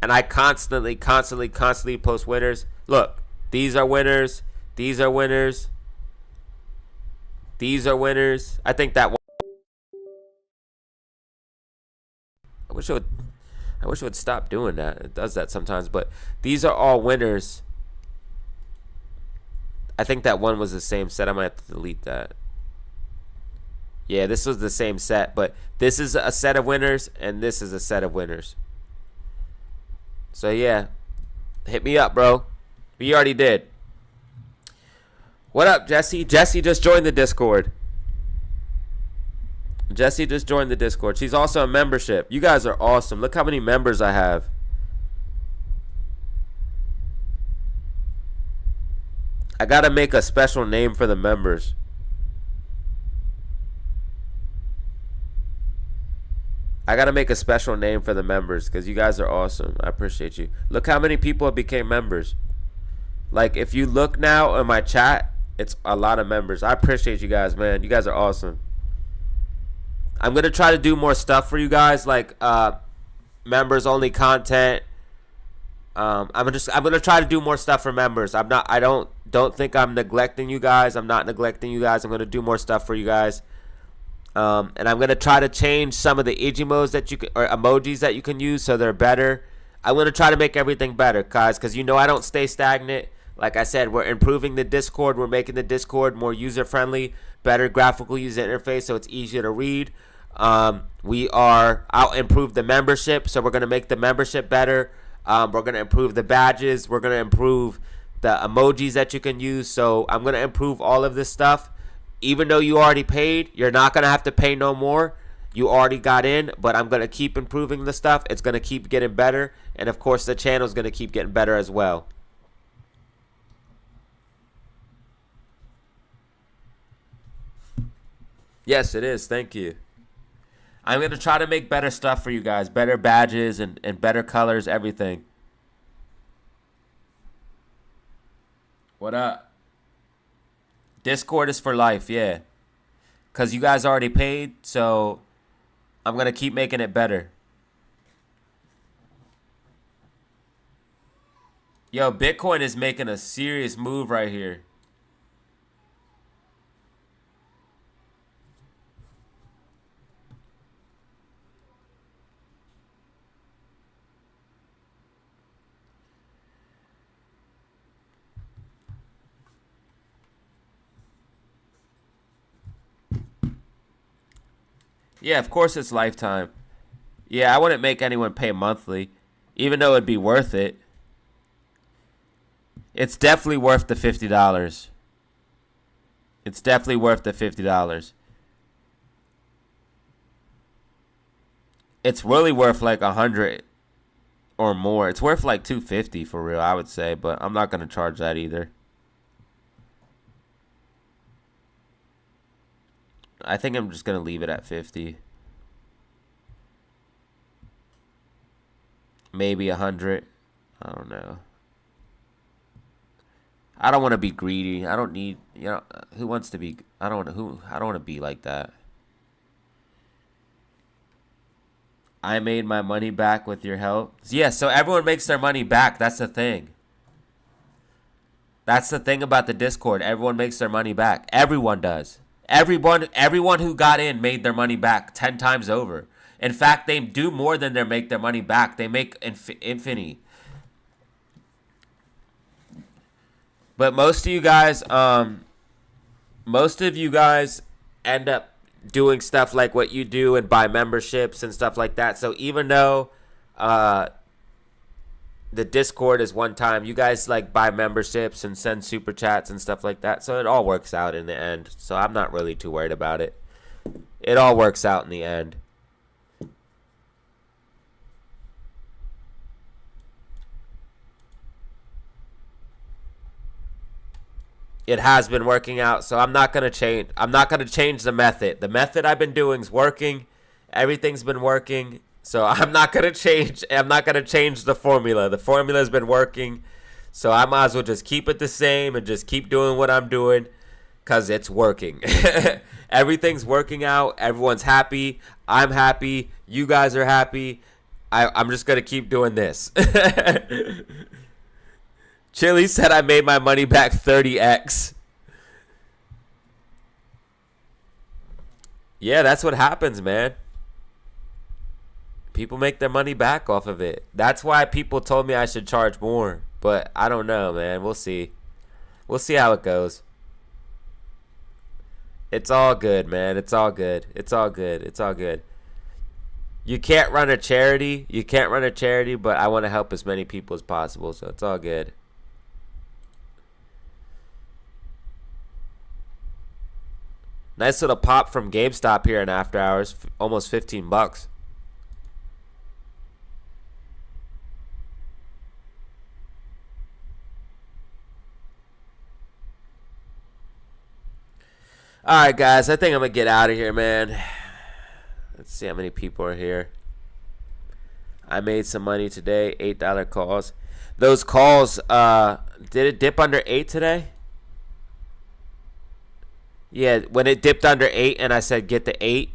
And I constantly post winners. Look, these are winners. These are winners. These are winners. I think that one. I wish it would stop doing that. It does that sometimes, but these are all winners. I think that one was the same set. I might have to delete that. Yeah, this was the same set, but this is a set of winners, and this is a set of winners. So, yeah. Hit me up, bro. You already did. What up, Jesse? Jesse just joined the Discord. Jesse just joined the Discord. She's also a membership. You guys are awesome. Look how many members I have. I got to make a special name for the members. I got to make a special name for the members because you guys are awesome. I appreciate you. Look how many people became members. Like, if you look now in my chat, it's a lot of members. I appreciate you guys, man. You guys are awesome. I'm going to try to do more stuff for you guys, like members only content. I'm going to try to do more stuff for members. I don't think I'm neglecting you guys. I'm not neglecting you guys. I'm going to do more stuff for you guys. And I'm going to try to change some of the emojis that you can, or emojis that you can use so they're better. I'm going to try to make everything better, guys, because you know I don't stay stagnant. Like I said, we're improving the Discord. We're making the Discord more user-friendly, better graphical user interface so it's easier to read. I'll improve the membership, so we're going to make the membership better. We're going to improve the badges. We're going to improve the emojis that you can use. So I'm going to improve all of this stuff. Even though you already paid, you're not going to have to pay no more. You already got in, but I'm going to keep improving the stuff. It's going to keep getting better. And, of course, the channel is going to keep getting better as well. Yes, it is. Thank you. I'm going to try to make better stuff for you guys. Better badges and better colors, everything. What up? Discord is for life, yeah. Because you guys already paid, so I'm going to keep making it better. Yo, Bitcoin is making a serious move right here. Yeah, of course it's lifetime. Yeah, I wouldn't make anyone pay monthly, even though it'd be worth it. It's definitely worth the $50. It's definitely worth the $50. It's really worth like $100 or more. It's worth like $250 for real, I would say, but I'm not gonna charge that either. I think I'm just going to leave it at 50. Maybe 100. I don't know. I don't want to be greedy. I don't need, who wants to be, I don't want to be like that. I made my money back with your help. Yeah, so everyone makes their money back. That's the thing. That's the thing about the Discord. Everyone makes their money back. Everyone does. Everyone who got in made their money back 10 times over. In fact, they do more than they make their money back. They make infinity. But most of you guys end up doing stuff like what you do and buy memberships and stuff like that. So even though the Discord is one time, you guys like buy memberships and send super chats and stuff like that. So it all works out in the end. So I'm not really too worried about it. It all works out in the end. It has been working out, so I'm not gonna change. I'm not gonna change the method. The method I've been doing is working. Everything's been working. So I'm not gonna change. I'm not gonna change the formula. The formula's been working, so I might as well just keep it the same and just keep doing what I'm doing, cause it's working. Everything's working out. Everyone's happy. I'm happy. You guys are happy. I'm just gonna keep doing this. Chili said I made my money back 30x. Yeah, that's what happens, man. People make their money back off of it. That's why people told me I should charge more. But I don't know, man. We'll see. We'll see how it goes. It's all good, man. It's all good. It's all good. It's all good. You can't run a charity. You can't run a charity, but I want to help as many people as possible, so it's all good. Nice little pop from GameStop here in after hours. Almost 15 bucks. All right, guys. I think I'm going to get out of here, man. Let's see how many people are here. I made some money today. $8 calls. Those calls, did it dip under 8 today? Yeah, when it dipped under 8 and I said get the 8.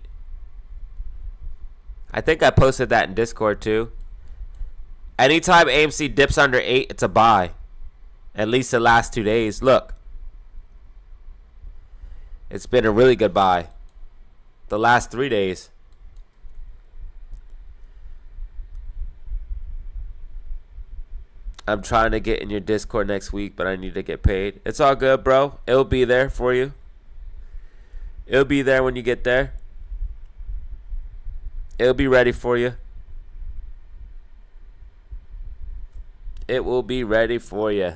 I think I posted that in Discord too. Anytime AMC dips under 8, it's a buy. At least the last 2 days. Look. It's been a really good buy. The last 3 days. I'm trying to get in your Discord next week, but I need to get paid. It's all good, bro. It'll be there for you. It'll be there when you get there. It'll be ready for you. It will be ready for you.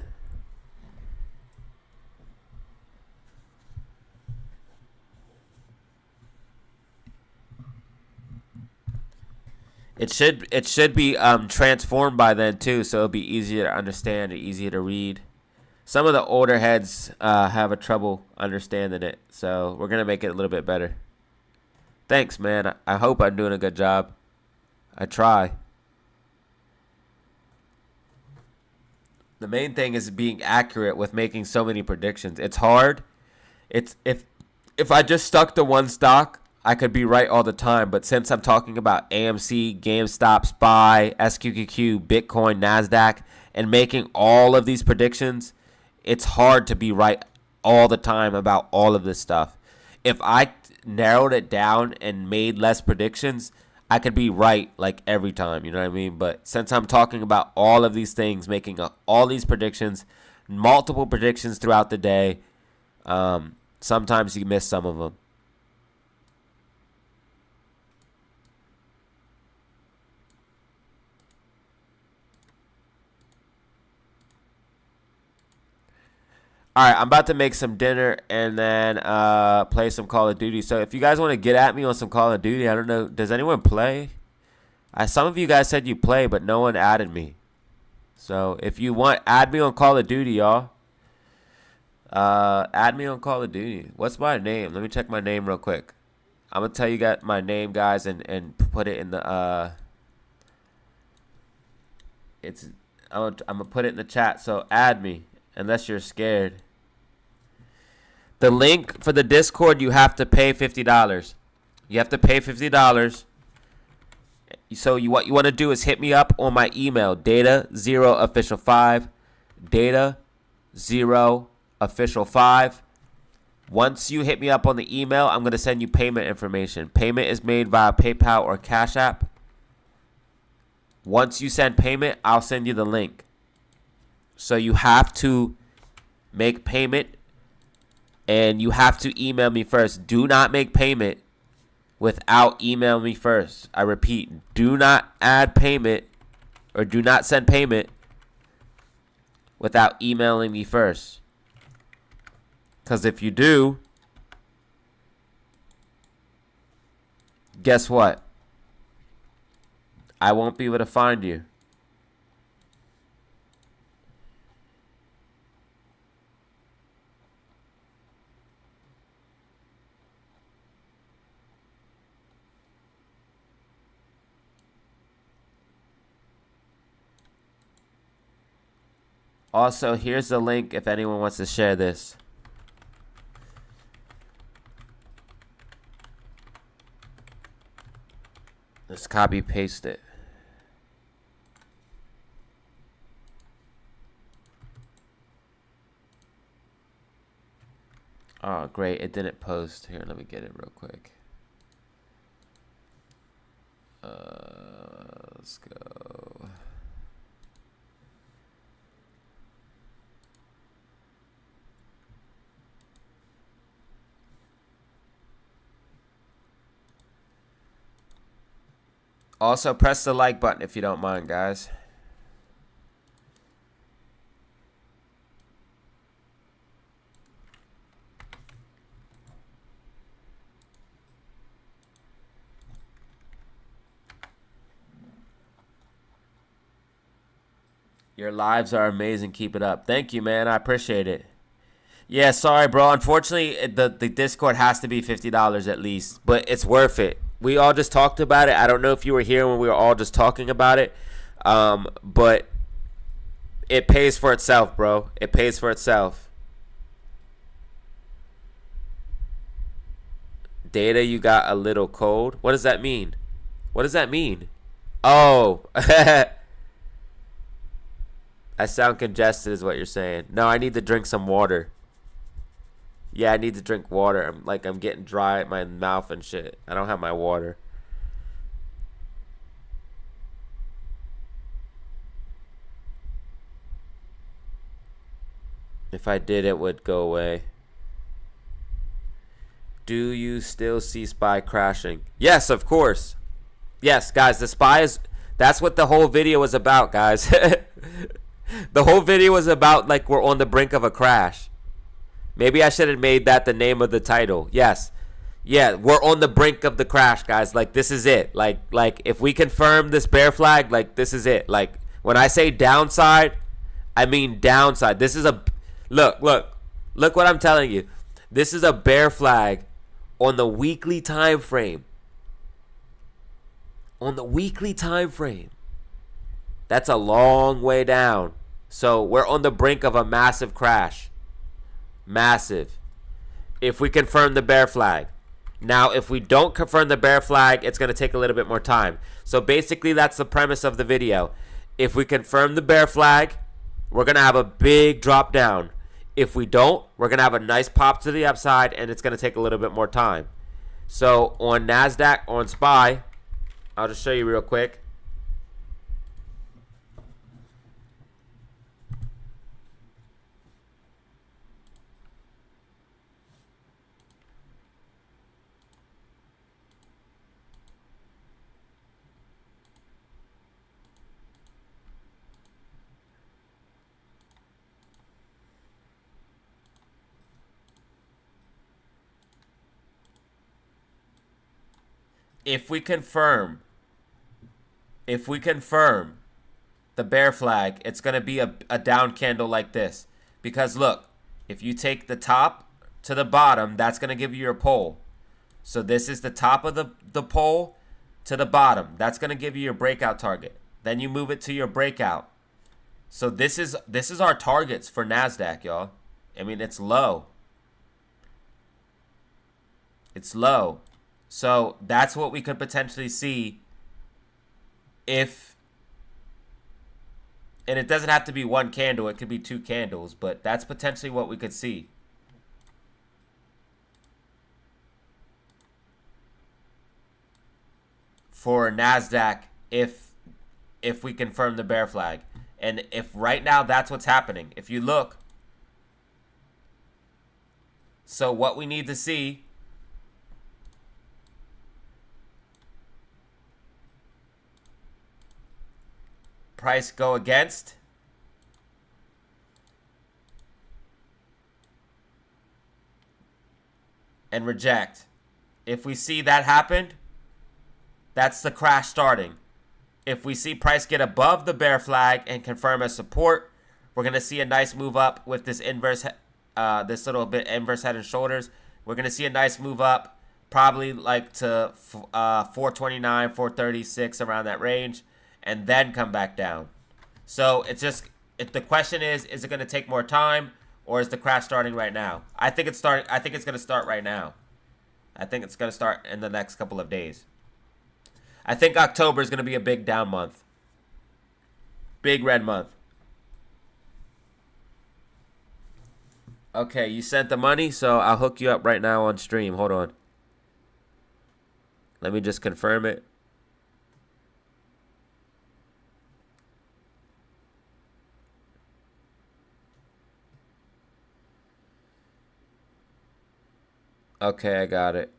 It should be transformed by then too, so it'll be easier to understand and easier to read. Some of the older heads have a trouble understanding it, so we're gonna make it a little bit better. Thanks, man. I hope I'm doing a good job. I try. The main thing is being accurate with making so many predictions. It's hard. It's if I just stuck to one stock, I could be right all the time, but since I'm talking about AMC, GameStop, SPY, SQQQ, Bitcoin, NASDAQ, and making all of these predictions, it's hard to be right all the time about all of this stuff. If I narrowed it down and made less predictions, I could be right like every time, you know what I mean? But since I'm talking about all of these things, making all these predictions, multiple predictions throughout the day, sometimes you miss some of them. All right, I'm about to make some dinner and then play some Call of Duty. So if you guys want to get at me on some Call of Duty, I don't know. Does anyone play? Some of you guys said you play, but no one added me. So if you want, add me on Call of Duty, y'all. Add me on Call of Duty. What's my name? Let me check my name real quick. I'm going to tell you guys my name, guys, and put it in the... I'm going to put it in the chat, so add me, unless you're scared. The link for the Discord, you have to pay $50. You have to pay $50. So what you want to do is hit me up on my email, DataZeroOfficial5, DataZeroOfficial5. Once you hit me up on the email, I'm going to send you payment information. Payment is made via PayPal or Cash App. Once you send payment, I'll send you the link. So you have to make payment and you have to email me first. Do not make payment without emailing me first. I repeat, do not add payment or do not send payment without emailing me first. Because if you do, guess what? I won't be able to find you. Also, here's the link if anyone wants to share this. Let's copy paste it. Oh, great. It didn't post. Here, let me get it real quick. Let's go. Also, press the like button if you don't mind, guys. Your lives are amazing. Keep it up. Thank you, man. I appreciate it. Yeah, sorry, bro. Unfortunately, the Discord has to be $50 at least, but it's worth it. We all just talked about it. I don't know if you were here when we were all just talking about it, but it pays for itself, bro. It pays for itself. Data, you got a little cold. What does that mean? What does that mean? Oh. I sound congested is what you're saying. No, I need to drink some water. Yeah, I need to drink water. I'm getting dry at my mouth and shit. I don't have my water. If I did, it would go away. Do you still see SPY crashing? Yes, of course. Yes, guys, the SPY is... That's what the whole video was about, guys. The whole video was about, like, we're on the brink of a crash. Maybe I should have made that the name of the title. Yes. Yeah, we're on the brink of the crash, guys. Like, this is it. Like if we confirm this bear flag, like, this is it. Like, when I say downside, I mean downside. This is a... Look what I'm telling you. This is a bear flag on the weekly time frame. On the weekly time frame. That's a long way down. So we're on the brink of a massive crash. Massive. If we confirm the bear flag. Now, if we don't confirm the bear flag, it's going to take a little bit more time. So basically, that's the premise of the video. If we confirm the bear flag, we're going to have a big drop down. If we don't, we're going to have a nice pop to the upside, and it's going to take a little bit more time. So on NASDAQ, on SPY, I'll just show you real quick. If we confirm the bear flag, it's going to be a down candle like this. Because look, if you take the top to the bottom, that's going to give you your pole. So this is the top of the pole to the bottom. That's going to give you your breakout target. Then you move it to your breakout. So this is our targets for NASDAQ, y'all. I mean, it's low. It's low. So that's what we could potentially see if, and it doesn't have to be one candle, it could be two candles, but that's potentially what we could see. For NASDAQ, if we confirm the bear flag. And if right now that's what's happening. If you look, so what we need to see, price go against, and reject. If we see that happen, that's the crash starting. If we see price get above the bear flag and confirm as support, we're going to see a nice move up with this inverse, this little bit inverse head and shoulders. We're going to see a nice move up, probably like to 429, 436, around that range, and then come back down. So it's just, if the question is it going to take more time, or is the crash starting right now? I think it's starting. I think it's going to start right now. I think it's going to start in the next couple of days. I think October is going to be a big down month. Big red month. Okay, you sent the money, so I'll hook you up right now on stream. Hold on. Let me just confirm it. Okay, I got it.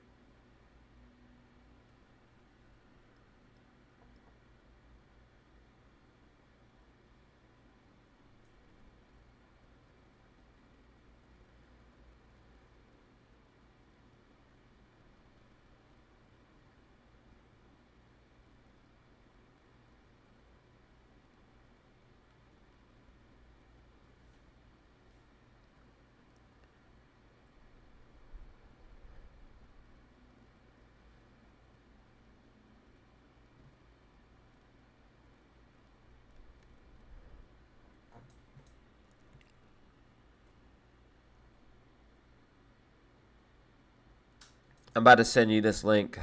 I'm about to send you this link.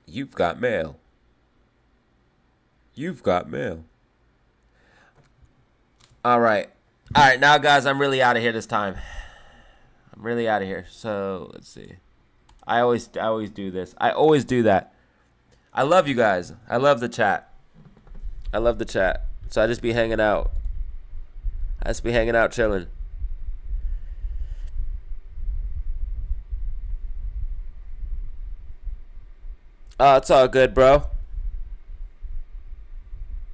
You've got mail. You've got mail. All right. All right, now, guys, I'm really out of here this time. I'm really out of here. So, let's see. I always do this. I always do that. I love you guys. I love the chat. I love the chat. So I just be hanging out. I just be hanging out, chilling. Oh, it's all good, bro.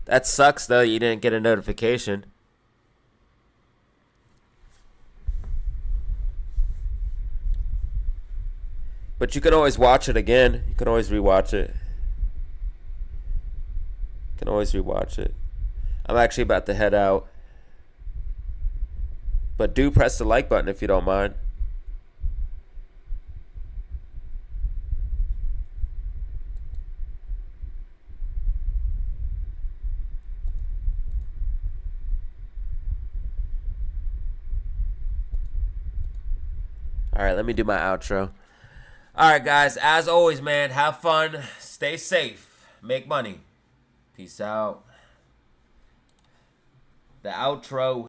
That sucks, though. You didn't get a notification. But you can always watch it again. You can always rewatch it. You can always rewatch it. I'm actually about to head out. But do press the like button if you don't mind. All right, let me do my outro. All right, guys. As always, man, have fun. Stay safe. Make money. Peace out. The outro